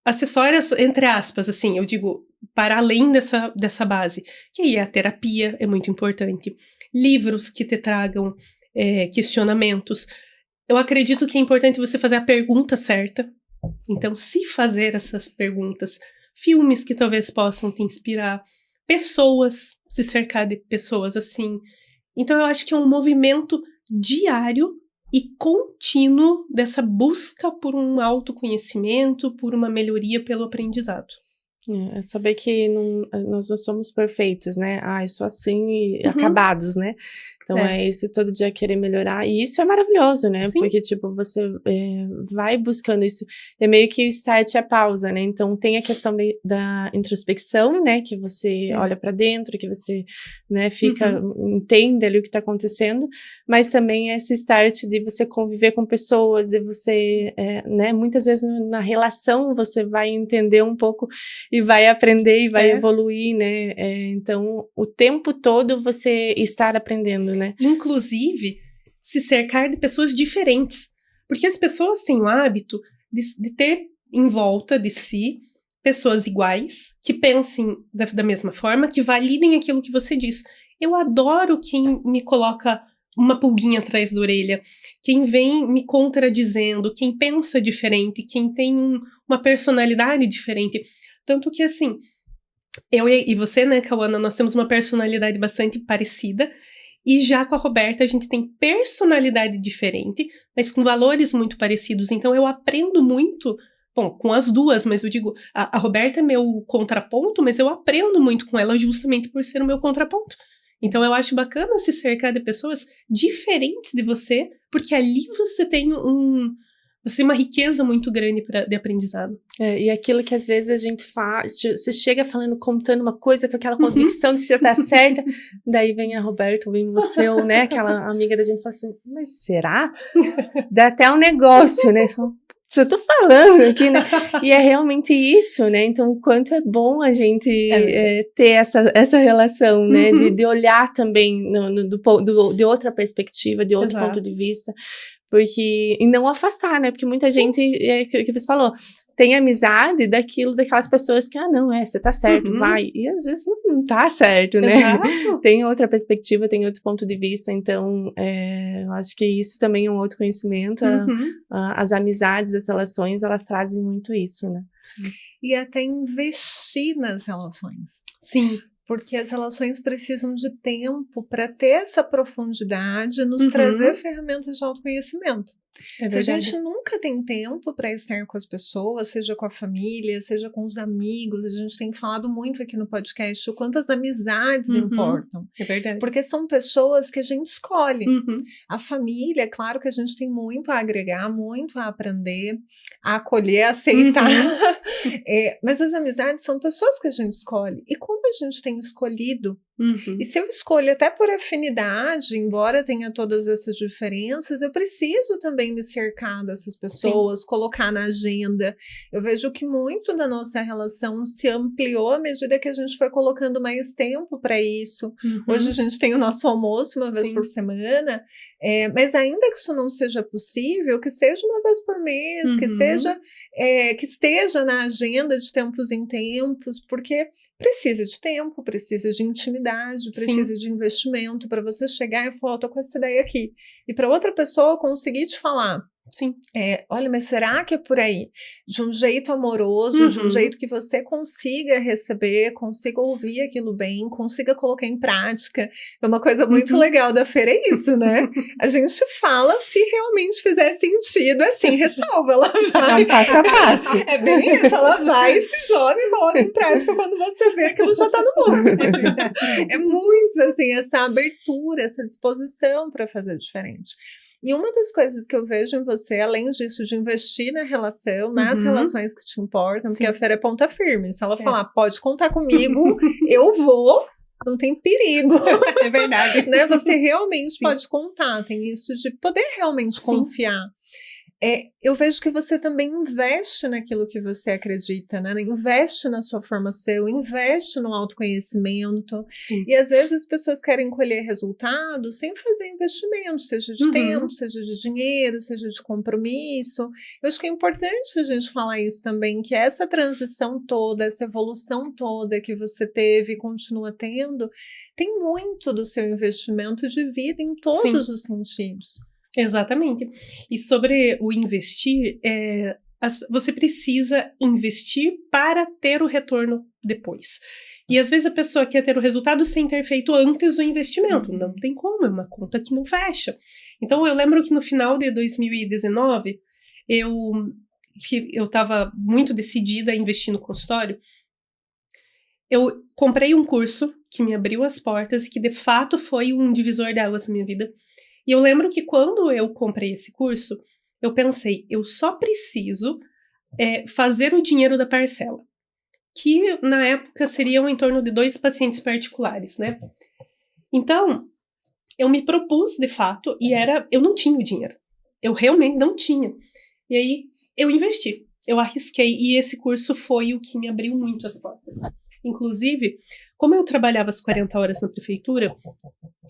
Acessórias, entre aspas, assim, eu digo, para além dessa base. Que aí a terapia é muito importante. Livros que te tragam questionamentos. Eu acredito que é importante você fazer a pergunta certa. Então, se fazer essas perguntas, filmes que talvez possam te inspirar, pessoas, se cercar de pessoas assim. Então, eu acho que é um movimento diário e contínuo dessa busca por um autoconhecimento, por uma melhoria pelo aprendizado. É saber que nós não somos perfeitos, né? Eu sou assim e acabados, né? Então é isso, todo dia querer melhorar. E isso é maravilhoso, né? Sim. Porque, tipo, você vai buscando isso. É meio que o start e a pausa, né? Então tem a questão da introspecção, né? Que você olha pra dentro, que você, né, entende ali o que tá acontecendo. Mas também esse start de você conviver com pessoas, de você, né? Muitas vezes na relação você vai entender um pouco e vai aprender e vai evoluir, né? Então, o tempo todo você estar aprendendo, né? Inclusive, se cercar de pessoas diferentes. Porque as pessoas têm o hábito de ter em volta de si pessoas iguais, que pensem da mesma forma, que validem aquilo que você diz. Eu adoro quem me coloca uma pulguinha atrás da orelha, quem vem me contradizendo, quem pensa diferente, quem tem uma personalidade diferente. Tanto que, assim, eu e você, né, Cauana, nós temos uma personalidade bastante parecida, e já com a Roberta a gente tem personalidade diferente, mas com valores muito parecidos. Então eu aprendo muito, bom, com as duas, mas eu digo, a Roberta é meu contraponto, mas eu aprendo muito com ela justamente por ser o meu contraponto. Então eu acho bacana se cercar de pessoas diferentes de você, porque ali você tem uma riqueza muito grande de aprendizado. E aquilo que às vezes a gente faz, você chega contando uma coisa com aquela convicção de que você tá certa, daí vem a Roberta, vem você, ou né, aquela amiga da gente fala assim, mas será? Dá até um negócio, né? Eu tô falando aqui, né? E é realmente isso, né? Então, o quanto é bom a gente ter essa relação, né? De olhar também de outra perspectiva, de outro ponto de vista. E não afastar, né? Porque muita gente, que você falou, tem amizade daquelas pessoas que, não, você tá certo, vai. E às vezes não tá certo, né? Exato. Tem outra perspectiva, tem outro ponto de vista. Então, eu acho que isso também é um outro conhecimento. As amizades, as relações, elas trazem muito isso, né? Sim. E até investir nas relações. Sim. Porque as relações precisam de tempo para ter essa profundidade, nos trazer ferramentas de autoconhecimento. Se a gente nunca tem tempo para estar com as pessoas, seja com a família, seja com os amigos, a gente tem falado muito aqui no podcast o quanto as amizades importam. É verdade. Porque são pessoas que a gente escolhe. A família, é claro que a gente tem muito a agregar, muito a aprender, a acolher, a aceitar. Mas as amizades são pessoas que a gente escolhe. E como a gente tem escolhido, e se eu escolho até por afinidade, embora tenha todas essas diferenças, eu preciso também me cercar dessas pessoas, colocar na agenda. Eu vejo que muito da nossa relação se ampliou à medida que a gente foi colocando mais tempo para isso. Hoje a gente tem o nosso almoço uma vez por semana, mas ainda que isso não seja possível, que seja uma vez por mês, que esteja na agenda de tempos em tempos, porque precisa de tempo, precisa de intimidade, precisa de investimento para você chegar e falar, eu tô com essa ideia aqui. E para outra pessoa conseguir te falar, olha, mas será que é por aí? De um jeito amoroso, de um jeito que você consiga receber, consiga ouvir aquilo bem, consiga colocar em prática. É uma coisa muito legal da feira, é isso, né? A gente fala se realmente fizer sentido, assim, ressalva, ela vai. É um passo a passo. É bem isso, ela vai e se joga e coloca em prática quando você vê aquilo já tá no mundo. É muito, assim, essa abertura, essa disposição para fazer diferente. E uma das coisas que eu vejo em você, além disso, de investir na relação, nas relações que te importam, porque a Fera é ponta firme. Se ela falar, pode contar comigo, eu vou, não tem perigo. É verdade. Né? Você realmente pode contar, tem isso de poder realmente confiar. eu vejo que você também investe naquilo que você acredita, né? Investe na sua formação, investe no autoconhecimento. Sim. E às vezes as pessoas querem colher resultados sem fazer investimento, seja de tempo, seja de dinheiro, seja de compromisso. Eu acho que é importante a gente falar isso também, que essa transição toda, essa evolução toda que você teve e continua tendo, tem muito do seu investimento de vida em todos os sentidos. Exatamente. E sobre o investir, você precisa investir para ter o retorno depois. E às vezes a pessoa quer ter o resultado sem ter feito antes o investimento. Não tem como, é uma conta que não fecha. Então eu lembro que no final de 2019, eu estava muito decidida a investir no consultório. Eu comprei um curso que me abriu as portas e que de fato foi um divisor de águas na minha vida. E eu lembro que quando eu comprei esse curso, eu pensei, eu só preciso fazer o dinheiro da parcela, que na época seriam em torno de 2 pacientes particulares, né? Então, eu me propus de fato, eu não tinha o dinheiro. Eu realmente não tinha. E aí, eu investi, eu arrisquei, e esse curso foi o que me abriu muito as portas. Inclusive, como eu trabalhava as 40 horas na prefeitura,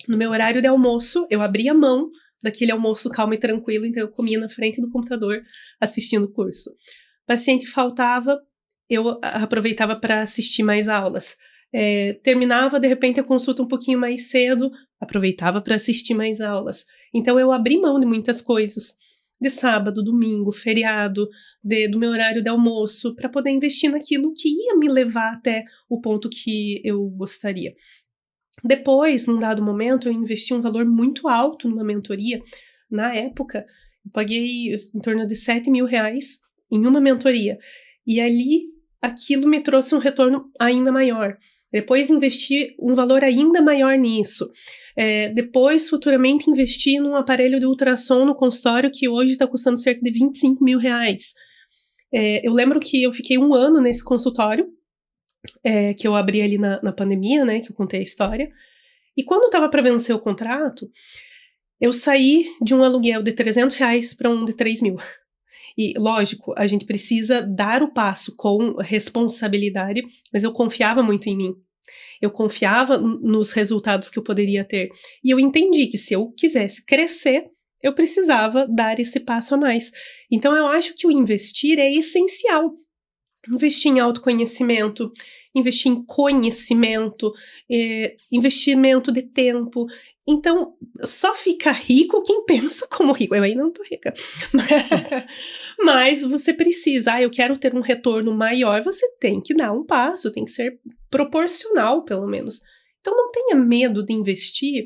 no meu horário de almoço, eu abria mão daquele almoço calmo e tranquilo, então eu comia na frente do computador assistindo o curso. O paciente faltava, eu aproveitava para assistir mais aulas. Terminava, de repente, a consulta um pouquinho mais cedo, aproveitava para assistir mais aulas. Então eu abri mão de muitas coisas, de sábado, domingo, feriado, do meu horário de almoço, para poder investir naquilo que ia me levar até o ponto que eu gostaria. Depois, num dado momento, eu investi um valor muito alto numa mentoria. Na época, eu paguei em torno de R$7.000 em uma mentoria. E ali, aquilo me trouxe um retorno ainda maior. Depois, investi um valor ainda maior nisso. Depois, futuramente, investi num aparelho de ultrassom no consultório que hoje está custando cerca de R$25.000. Eu lembro que eu fiquei 1 ano nesse consultório, que eu abri ali na pandemia, né, que eu contei a história. E quando eu estava para vencer o contrato, eu saí de um aluguel de R$300 para um de 3.000. E, lógico, a gente precisa dar o passo com responsabilidade, mas eu confiava muito em mim. Eu confiava nos resultados que eu poderia ter. E eu entendi que se eu quisesse crescer, eu precisava dar esse passo a mais. Então, eu acho que o investir é essencial. Investir em autoconhecimento, investir em conhecimento, investimento de tempo. Então, só fica rico quem pensa como rico. Eu ainda não tô rica. Mas você precisa, eu quero ter um retorno maior, você tem que dar um passo, tem que ser proporcional, pelo menos. Então, não tenha medo de investir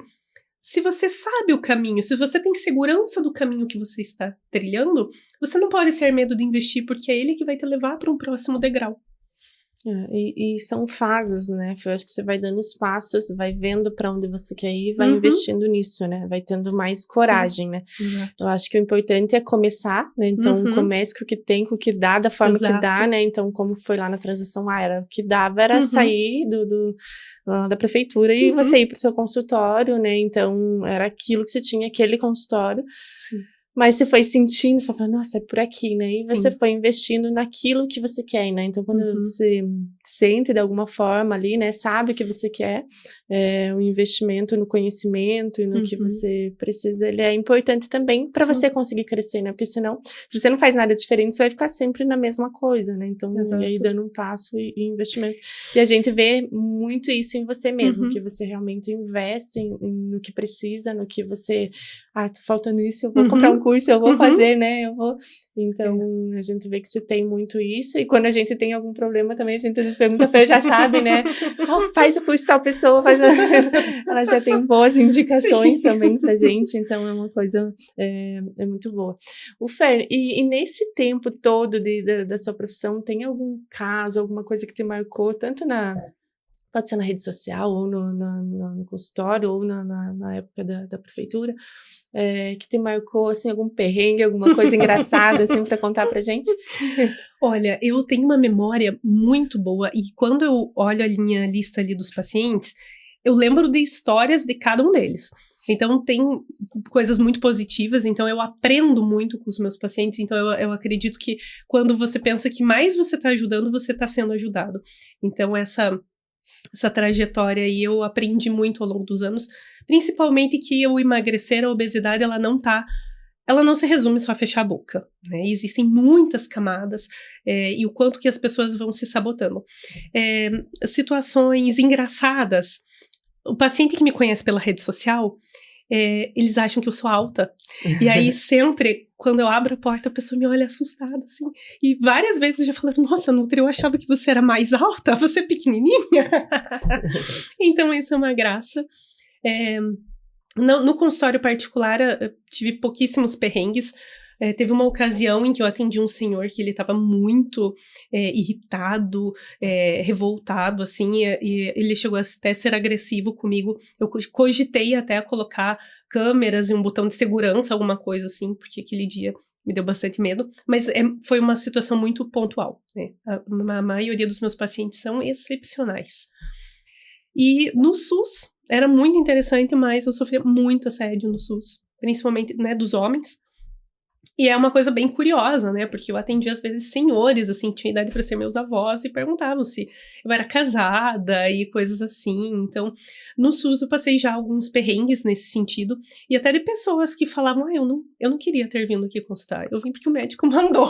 se você sabe o caminho, se você tem segurança do caminho que você está trilhando, você não pode ter medo de investir, porque é ele que vai te levar para um próximo degrau. E são fases, né? Eu acho que você vai dando os passos, vai vendo para onde você quer ir, vai investindo nisso, né? Vai tendo mais coragem, né? Exato. Eu acho que o importante é começar, né? Então, comece com o que tem, com o que dá, da forma que dá, né? Então, como foi lá na transição, era o que dava era sair da prefeitura e você ir para o seu consultório, né? Então, era aquilo que você tinha, aquele consultório. Sim. Mas você foi sentindo, você foi falando, nossa, é por aqui, né? E Sim. você foi investindo naquilo que você quer, né? Então, quando você sente de alguma forma ali, né? Sabe o que você quer, o investimento no conhecimento e no que você precisa, ele é importante também para você conseguir crescer, né? Porque senão, se você não faz nada diferente, você vai ficar sempre na mesma coisa, né? Então, e aí dando um passo e investimento. E a gente vê muito isso em você mesmo, que você realmente investe no que precisa, no que você... tá faltando isso, eu vou comprar um curso, eu vou fazer, né? Então, a gente vê que você tem muito isso. E quando a gente tem algum problema também, a gente às vezes pergunta, a Fer já sabe, né? Faz o curso de tal pessoa, ela já tem boas indicações também pra gente. Então, é uma coisa muito boa. O Fer, e nesse tempo todo da sua profissão, tem algum caso, alguma coisa que te marcou, tanto pode ser na rede social, ou no consultório, ou na época da prefeitura, que te marcou, assim, algum perrengue, alguma coisa engraçada, assim, pra contar pra gente? Olha, eu tenho uma memória muito boa, e quando eu olho a minha lista ali dos pacientes, eu lembro de histórias de cada um deles. Então, tem coisas muito positivas, então eu aprendo muito com os meus pacientes, então eu acredito que quando você pensa que mais você está ajudando, você está sendo ajudado. Então, essa trajetória aí eu aprendi muito ao longo dos anos, principalmente que o emagrecer, a obesidade, ela não se resume só a fechar a boca, né? Existem muitas camadas e o quanto que as pessoas vão se sabotando. Situações engraçadas. O paciente que me conhece pela rede social, eles acham que eu sou alta. E aí sempre, quando eu abro a porta, a pessoa me olha assustada, assim. E várias vezes eu já falei, nossa, Nutri, eu achava que você era mais alta, você é pequenininha. Então isso é uma graça. No consultório particular, eu tive pouquíssimos perrengues. Teve uma ocasião em que eu atendi um senhor que ele estava muito irritado, revoltado, assim, e ele chegou até a ser agressivo comigo. Eu cogitei até colocar câmeras e um botão de segurança, alguma coisa assim, porque aquele dia me deu bastante medo, mas foi uma situação muito pontual, né? A maioria dos meus pacientes são excepcionais. E no SUS, era muito interessante, mas eu sofria muito assédio no SUS, principalmente, né, dos homens. E é uma coisa bem curiosa, né, porque eu atendi às vezes senhores, assim, tinha idade para ser meus avós e perguntavam se eu era casada e coisas assim. Então, no SUS eu passei já alguns perrengues nesse sentido, e até de pessoas que falavam, eu não queria ter vindo aqui consultar, eu vim porque o médico mandou.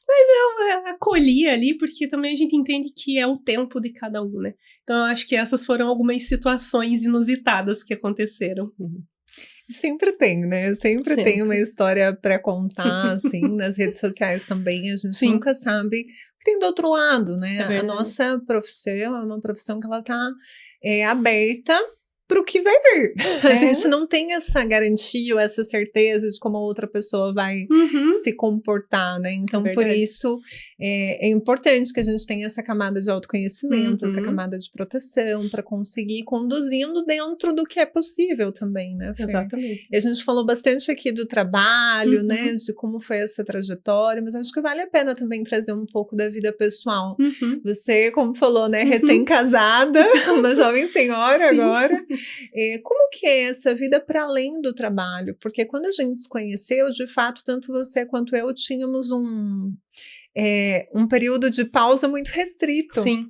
Mas eu acolhi ali, porque também a gente entende que é o tempo de cada um, né? Então, eu acho que essas foram algumas situações inusitadas que aconteceram. Sempre tem, né? Sempre tem uma história para contar, assim, nas redes sociais também. A gente nunca sabe o que tem do outro lado, né? A nossa profissão é uma profissão que ela tá aberta para o que vai vir. A gente não tem essa garantia ou essa certeza de como a outra pessoa vai se comportar, né? Então, por isso, é importante que a gente tenha essa camada de autoconhecimento, essa camada de proteção, para conseguir ir conduzindo dentro do que é possível também, né, Fer? Exatamente. E a gente falou bastante aqui do trabalho, né, de como foi essa trajetória, mas acho que vale a pena também trazer um pouco da vida pessoal. Você, como falou, né, recém-casada, uma jovem senhora agora. Como que é essa vida para além do trabalho? Porque quando a gente se conheceu, de fato, tanto você quanto eu tínhamos um período de pausa muito restrito. Sim.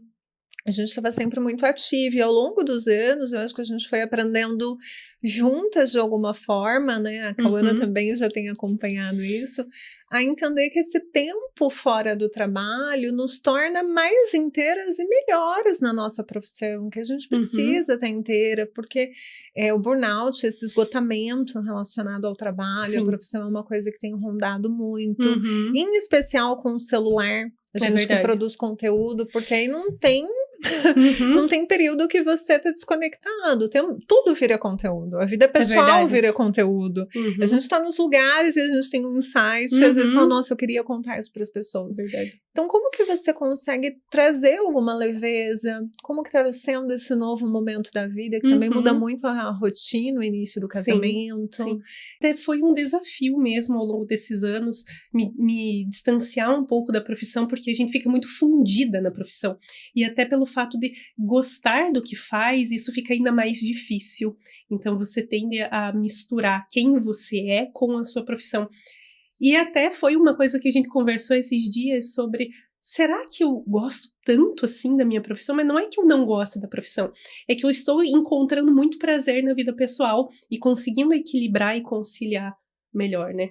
A gente estava sempre muito ativa e ao longo dos anos, eu acho que a gente foi aprendendo juntas de alguma forma, né? A Cauana também já tem acompanhado isso, a entender que esse tempo fora do trabalho nos torna mais inteiras e melhores na nossa profissão, que a gente precisa estar inteira, porque o burnout, esse esgotamento relacionado ao trabalho, a profissão é uma coisa que tem rondado muito, em especial com o celular. A gente que produz conteúdo, porque aí não tem período que você tá desconectado. Tudo vira conteúdo. A vida pessoal vira conteúdo. A gente tá nos lugares e a gente tem um insight. E às vezes fala, nossa, eu queria contar isso para as pessoas. Então, como que você consegue trazer alguma leveza? Como que tá sendo esse novo momento da vida? Que também muda muito a rotina, o início do casamento. Sim. Até foi um desafio mesmo ao longo desses anos me distanciar um pouco da profissão, porque a gente fica muito fundida na profissão. E até pelo fato de gostar do que faz, isso fica ainda mais difícil. Então, você tende a misturar quem você é com a sua profissão. E até foi uma coisa que a gente conversou esses dias sobre, será que eu gosto tanto assim da minha profissão? Mas não é que eu não gosto da profissão, é que eu estou encontrando muito prazer na vida pessoal e conseguindo equilibrar e conciliar melhor, né?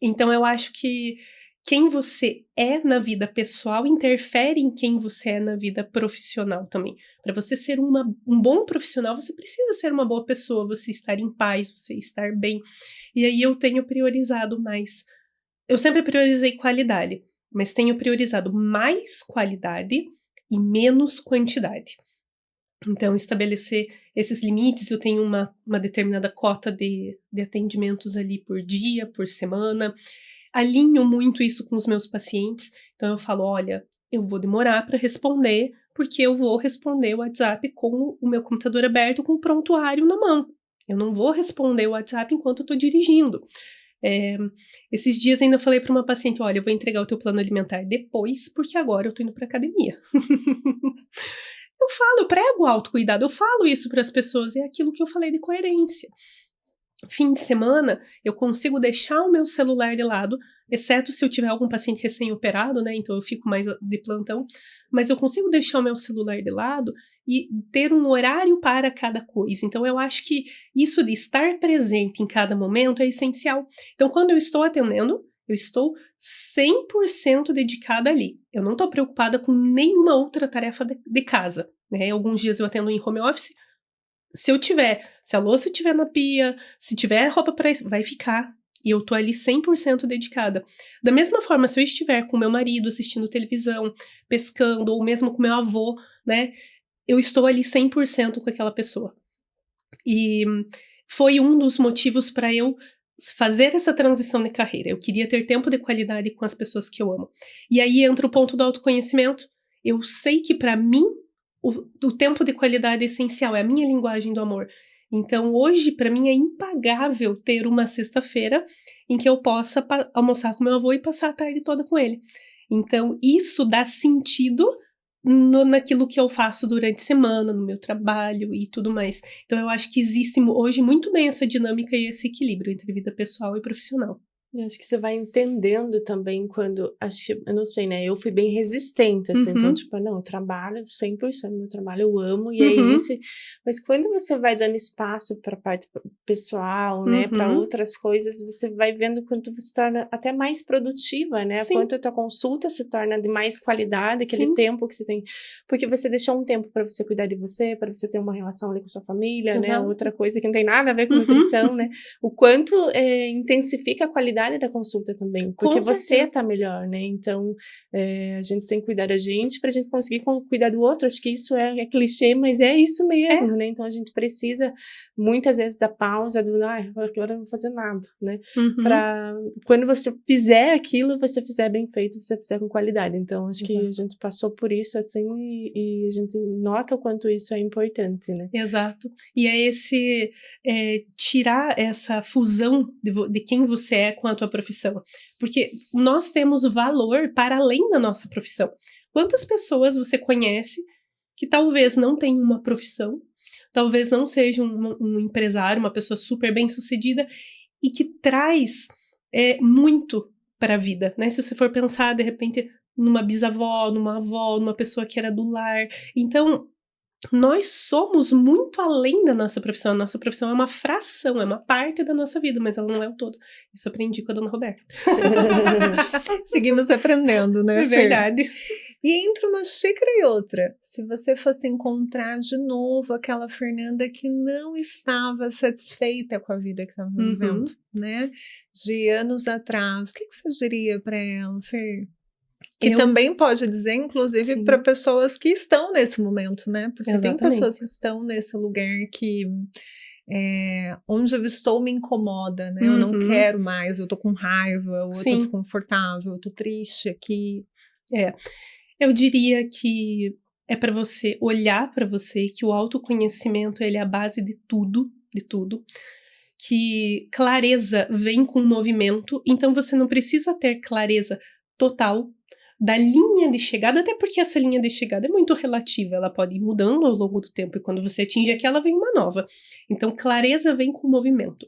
Então eu acho que quem você é na vida pessoal interfere em quem você é na vida profissional também. Para você ser um bom profissional, você precisa ser uma boa pessoa, você estar em paz, você estar bem. E aí eu tenho priorizado mais. Eu sempre priorizei qualidade, mas tenho priorizado mais qualidade e menos quantidade. Então, estabelecer esses limites, eu tenho uma determinada cota de atendimentos ali por dia, por semana. Alinho muito isso com os meus pacientes, então eu falo, olha, eu vou demorar para responder, porque eu vou responder o WhatsApp com o meu computador aberto, com o prontuário na mão. Eu não vou responder o WhatsApp enquanto eu estou dirigindo. Esses dias ainda falei para uma paciente, olha, eu vou entregar o teu plano alimentar depois, porque agora eu estou indo para academia. eu prego autocuidado, eu falo isso para as pessoas, é aquilo que eu falei de coerência. Fim de semana, eu consigo deixar o meu celular de lado, exceto se eu tiver algum paciente recém-operado, né? Então eu fico mais de plantão, mas eu consigo deixar o meu celular de lado e ter um horário para cada coisa. Então eu acho que isso de estar presente em cada momento é essencial. Então quando eu estou atendendo, eu estou 100% dedicada ali. Eu não estou preocupada com nenhuma outra tarefa de casa, né? Alguns dias eu atendo em home office. Se a louça estiver na pia, se tiver roupa para isso, vai ficar. E eu tô ali 100% dedicada. Da mesma forma, se eu estiver com meu marido assistindo televisão, pescando, ou mesmo com meu avô, né? Eu estou ali 100% com aquela pessoa. E foi um dos motivos para eu fazer essa transição de carreira. Eu queria ter tempo de qualidade com as pessoas que eu amo. E aí entra o ponto do autoconhecimento. Eu sei que para mim o tempo de qualidade é essencial, é a minha linguagem do amor. Então, hoje, para mim, é impagável ter uma sexta-feira em que eu possa almoçar com meu avô e passar a tarde toda com ele. Então, isso dá sentido naquilo que eu faço durante a semana, no meu trabalho e tudo mais. Então, eu acho que existe hoje muito bem essa dinâmica e esse equilíbrio entre vida pessoal e profissional. Eu acho que você vai entendendo também quando, acho que, eu não sei, né, eu fui bem resistente, assim, então, tipo, não, eu trabalho 100%, meu trabalho eu amo, e é isso, mas quando você vai dando espaço para a parte pessoal, né, para outras coisas, você vai vendo quanto você se torna até mais produtiva, né, Sim. quanto a tua consulta se torna de mais qualidade, aquele Sim. tempo que você tem, porque você deixou um tempo para você cuidar de você, para você ter uma relação ali com sua família, Exato. né, outra coisa que não tem nada a ver com nutrição, né, o quanto intensifica a qualidade da consulta também, porque você tá melhor, né? Então, a gente tem que cuidar da gente pra gente conseguir cuidar do outro. Acho que isso é clichê, mas é isso mesmo, né? Então, a gente precisa, muitas vezes, da pausa, agora eu não vou fazer nada, né? Pra, quando você fizer aquilo, você fizer bem feito, você fizer com qualidade. Então, acho que a gente passou por isso, assim, e a gente nota o quanto isso é importante, né? Exato. E é tirar essa fusão de quem você é com a tua profissão. Porque nós temos valor para além da nossa profissão. Quantas pessoas você conhece que talvez não tenham uma profissão, talvez não seja um empresário, uma pessoa super bem-sucedida e que traz muito para a vida, né? Se você for pensar, de repente, numa bisavó, numa avó, numa pessoa que era do lar. Então, nós somos muito além da nossa profissão. A nossa profissão é uma fração, é uma parte da nossa vida, mas ela não é o todo. Isso eu aprendi com a dona Roberta. Seguimos aprendendo, né, É verdade. E entre uma xícara e outra, se você fosse encontrar de novo aquela Fernanda que não estava satisfeita com a vida que estava vivendo, né, de anos atrás, o que você diria para ela, Fer? Que também pode dizer, inclusive, para pessoas que estão nesse momento, né? Porque tem pessoas que estão nesse lugar que onde eu estou me incomoda, né? Eu não quero mais, eu tô com raiva, ou eu tô desconfortável, eu tô triste aqui. Eu diria que é para você olhar para você, que o autoconhecimento ele é a base de tudo, que clareza vem com movimento, então você não precisa ter clareza total da linha de chegada, até porque essa linha de chegada é muito relativa, ela pode ir mudando ao longo do tempo, e quando você atinge aquela, vem uma nova. Então, clareza vem com movimento.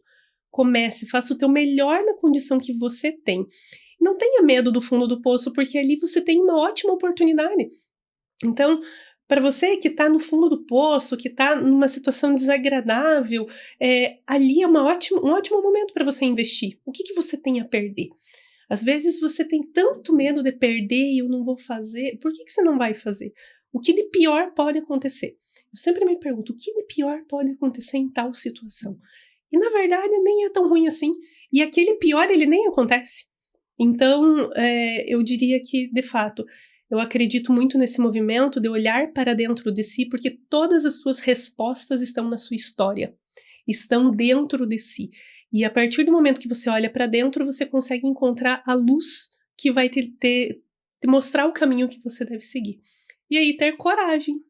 Comece, faça o teu melhor na condição que você tem. Não tenha medo do fundo do poço, porque ali você tem uma ótima oportunidade. Então, para você que está no fundo do poço, que está numa situação desagradável, ali é um ótimo momento para você investir. O que você tem a perder? Às vezes você tem tanto medo de perder e eu não vou fazer. Por que você não vai fazer? O que de pior pode acontecer? Eu sempre me pergunto, o que de pior pode acontecer em tal situação? E na verdade nem é tão ruim assim. E aquele pior ele nem acontece. Então eu diria que, de fato, eu acredito muito nesse movimento de olhar para dentro de si, porque todas as suas respostas estão na sua história. Estão dentro de si. E a partir do momento que você olha para dentro, você consegue encontrar a luz que vai te mostrar o caminho que você deve seguir. E aí ter coragem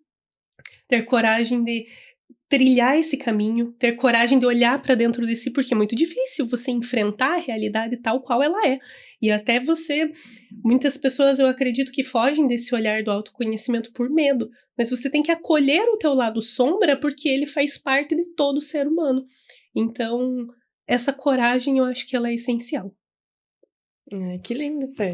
de trilhar esse caminho, ter coragem de olhar para dentro de si, porque é muito difícil você enfrentar a realidade tal qual ela é. E até muitas pessoas eu acredito que fogem desse olhar do autoconhecimento por medo, mas você tem que acolher o teu lado sombra porque ele faz parte de todo ser humano. Então, essa coragem eu acho que ela é essencial. Que lindo, Fê.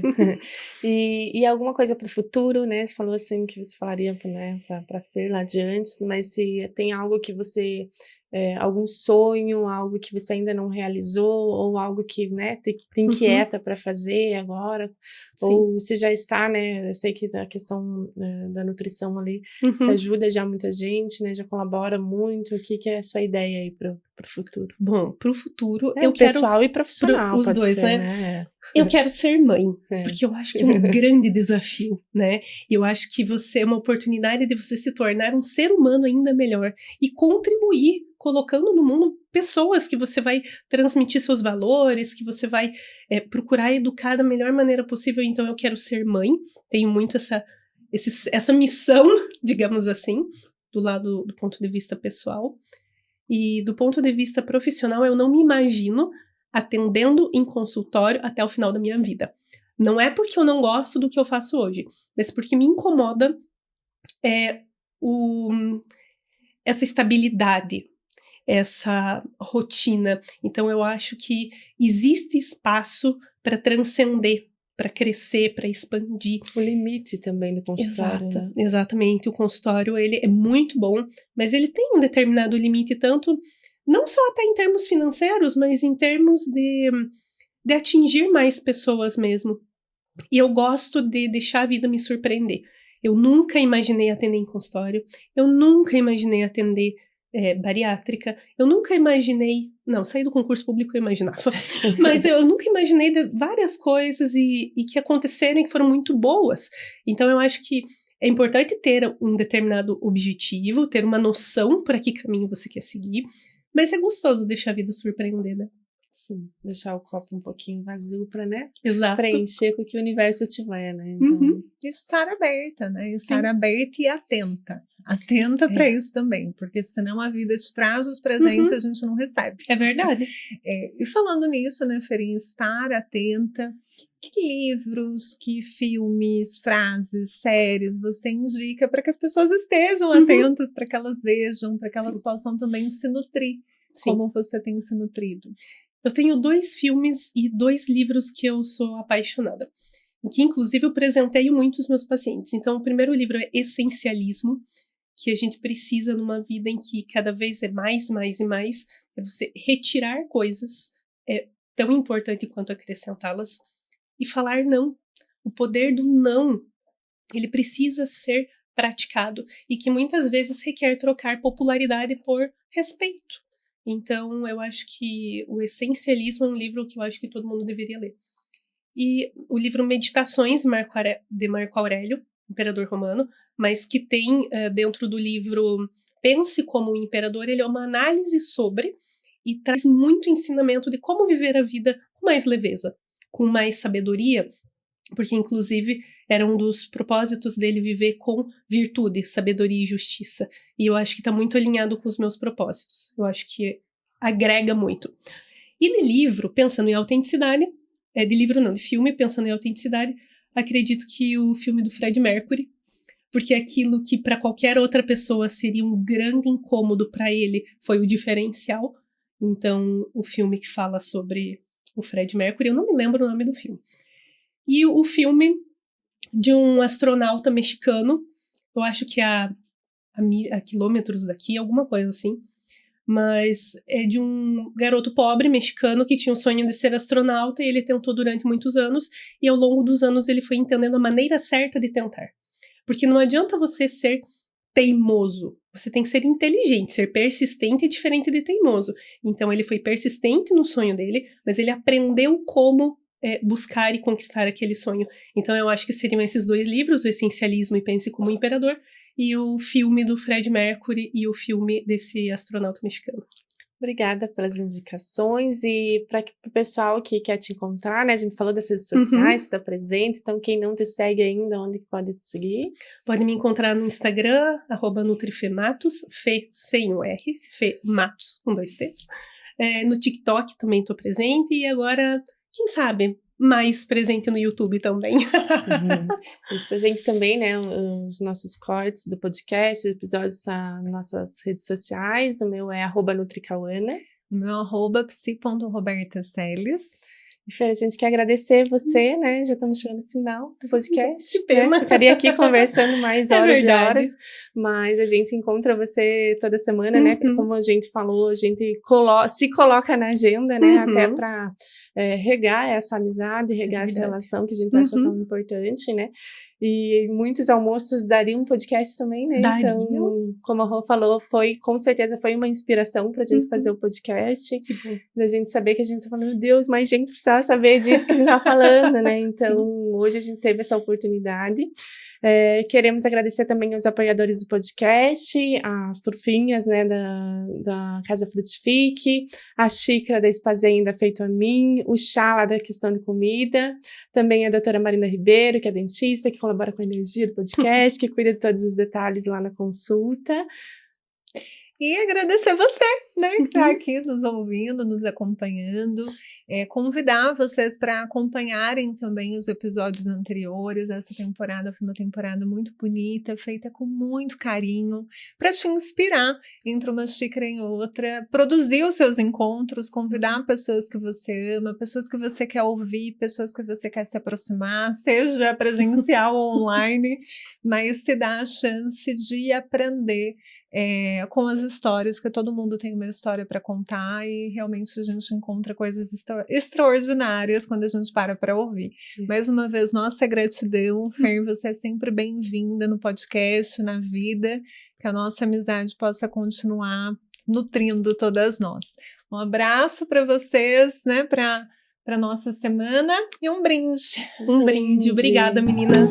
E alguma coisa para o futuro, né? Você falou assim que você falaria, né, para Fer lá adiante, mas se tem algo que você, algum sonho, algo que você ainda não realizou, ou algo que, né, te inquieta para fazer agora, Sim. ou você já está, né? Eu sei que a questão da nutrição ali, você ajuda já muita gente, né? Já colabora muito. O que é a sua ideia aí para o futuro? Bom, para o futuro eu pessoal e profissional, os pode dois, ser, né? Eu quero ser mãe, porque eu acho que é um grande desafio, né? E eu acho que você é uma oportunidade de você se tornar um ser humano ainda melhor e contribuir, colocando no mundo pessoas que você vai transmitir seus valores, que você vai procurar educar da melhor maneira possível. Então eu quero ser mãe, tenho muito essa missão, digamos assim, do ponto de vista pessoal. E do ponto de vista profissional, eu não me imagino atendendo em consultório até o final da minha vida. Não é porque eu não gosto do que eu faço hoje, mas porque me incomoda essa estabilidade, essa rotina. Então eu acho que existe espaço para transcender, para crescer, para expandir. O limite também do consultório, né? Exatamente. O consultório, ele é muito bom, mas ele tem um determinado limite, tanto, não só até em termos financeiros, mas em termos de atingir mais pessoas mesmo. E eu gosto de deixar a vida me surpreender. Eu nunca imaginei atender em consultório, eu nunca imaginei atender bariátrica, eu nunca imaginei... Não, sair do concurso público eu imaginava, mas eu nunca imaginei várias coisas e que aconteceram e que foram muito boas. Então eu acho que é importante ter um determinado objetivo, ter uma noção para que caminho você quer seguir, mas é gostoso deixar a vida surpreender, né? Sim, deixar o copo um pouquinho vazio para, né? Exato. Preencher com o que o universo tiver, né? Então... Estar aberta, né? Estar aberta e atenta. Atenta para isso também, porque senão a vida te traz os presentes e a gente não recebe. É verdade. E falando nisso, né, Ferinha, estar atenta, que livros, que filmes, frases, séries você indica para que as pessoas estejam atentas, para que elas vejam, para que elas possam também se nutrir, como você tem se nutrido? Eu tenho 2 filmes e 2 livros que eu sou apaixonada, que inclusive eu presenteio muito os meus pacientes. Então, o primeiro livro é Essencialismo, que a gente precisa numa vida em que cada vez é mais e mais, é você retirar coisas, é tão importante quanto acrescentá-las, e falar não. O poder do não, ele precisa ser praticado, e que muitas vezes requer trocar popularidade por respeito. Então, eu acho que o Essencialismo é um livro que eu acho que todo mundo deveria ler. E o livro Meditações, de Marco Aurélio, imperador romano, mas que tem dentro do livro Pense como um Imperador, ele é uma análise sobre e traz muito ensinamento de como viver a vida com mais leveza, com mais sabedoria, porque inclusive era um dos propósitos dele viver com virtude, sabedoria e justiça. E eu acho que está muito alinhado com os meus propósitos. Eu acho que agrega muito. E de livro, pensando em autenticidade, de filme, pensando em autenticidade, acredito que o filme do Freddie Mercury, porque aquilo que para qualquer outra pessoa seria um grande incômodo, para ele foi o diferencial. Então, o filme que fala sobre o Freddie Mercury, eu não me lembro o nome do filme. E o filme de um astronauta mexicano, eu acho que a quilômetros daqui, alguma coisa assim, mas é de um garoto pobre mexicano que tinha o sonho de ser astronauta e ele tentou durante muitos anos e ao longo dos anos ele foi entendendo a maneira certa de tentar. Porque não adianta você ser teimoso, você tem que ser inteligente, ser persistente é diferente de teimoso. Então ele foi persistente no sonho dele, mas ele aprendeu como buscar e conquistar aquele sonho. Então eu acho que seriam esses 2 livros, o Essencialismo e Pense como um Imperador, e o filme do Freddie Mercury e o filme desse astronauta mexicano. Obrigada pelas indicações e para o pessoal que quer te encontrar, né? A gente falou das redes sociais, você está presente, então quem não te segue ainda, onde pode te seguir? Pode me encontrar no Instagram, @NutriFematos, Fê sem o R, Fê Matos, com 2 T's. No TikTok também estou presente e agora, quem sabe, mais presente no YouTube também. Isso, a gente também, né, os nossos cortes do podcast, os episódios tá nas nossas redes sociais, o meu é @nutricauana. O meu @psi.robertaceles. E Fer, a gente quer agradecer você, né? Já estamos chegando no final do podcast. Que pena. Né? Ficaria aqui conversando mais horas e verdade. horas, mas a gente encontra você toda semana, né? Como a gente falou, a gente se coloca na agenda, né? Até para regar essa amizade, regar essa relação que a gente acha tão importante, né? E muitos almoços dariam um podcast também, né? Então, como a Rô falou, com certeza foi uma inspiração pra gente fazer o podcast. Da gente saber que a gente tá falando, meu Deus, mais gente precisava saber disso que a gente tá falando, né? Então, hoje a gente teve essa oportunidade. Queremos agradecer também aos apoiadores do podcast, as turfinhas, né, da Casa Frutifique, a xícara da Espazenda feito a mim, o chá lá da questão de comida, também a doutora Marina Ribeiro, que é dentista, que colabora com a energia do podcast, que cuida de todos os detalhes lá na consulta. E agradecer você, né, que está aqui nos ouvindo, nos acompanhando. Convidar vocês para acompanharem também os episódios anteriores. Essa temporada foi uma temporada muito bonita, feita com muito carinho, para te inspirar entre uma xícara e outra, produzir os seus encontros, convidar pessoas que você ama, pessoas que você quer ouvir, pessoas que você quer se aproximar, seja presencial ou online, mas se dá a chance de aprender com as histórias, que todo mundo tem uma história para contar e realmente a gente encontra coisas extraordinárias quando a gente para ouvir. Mais uma vez, nossa gratidão, Fer, você é sempre bem-vinda no podcast, na vida, que a nossa amizade possa continuar nutrindo todas nós. Um abraço para vocês, né, para nossa semana e um brinde. Um brinde. Obrigada, meninas.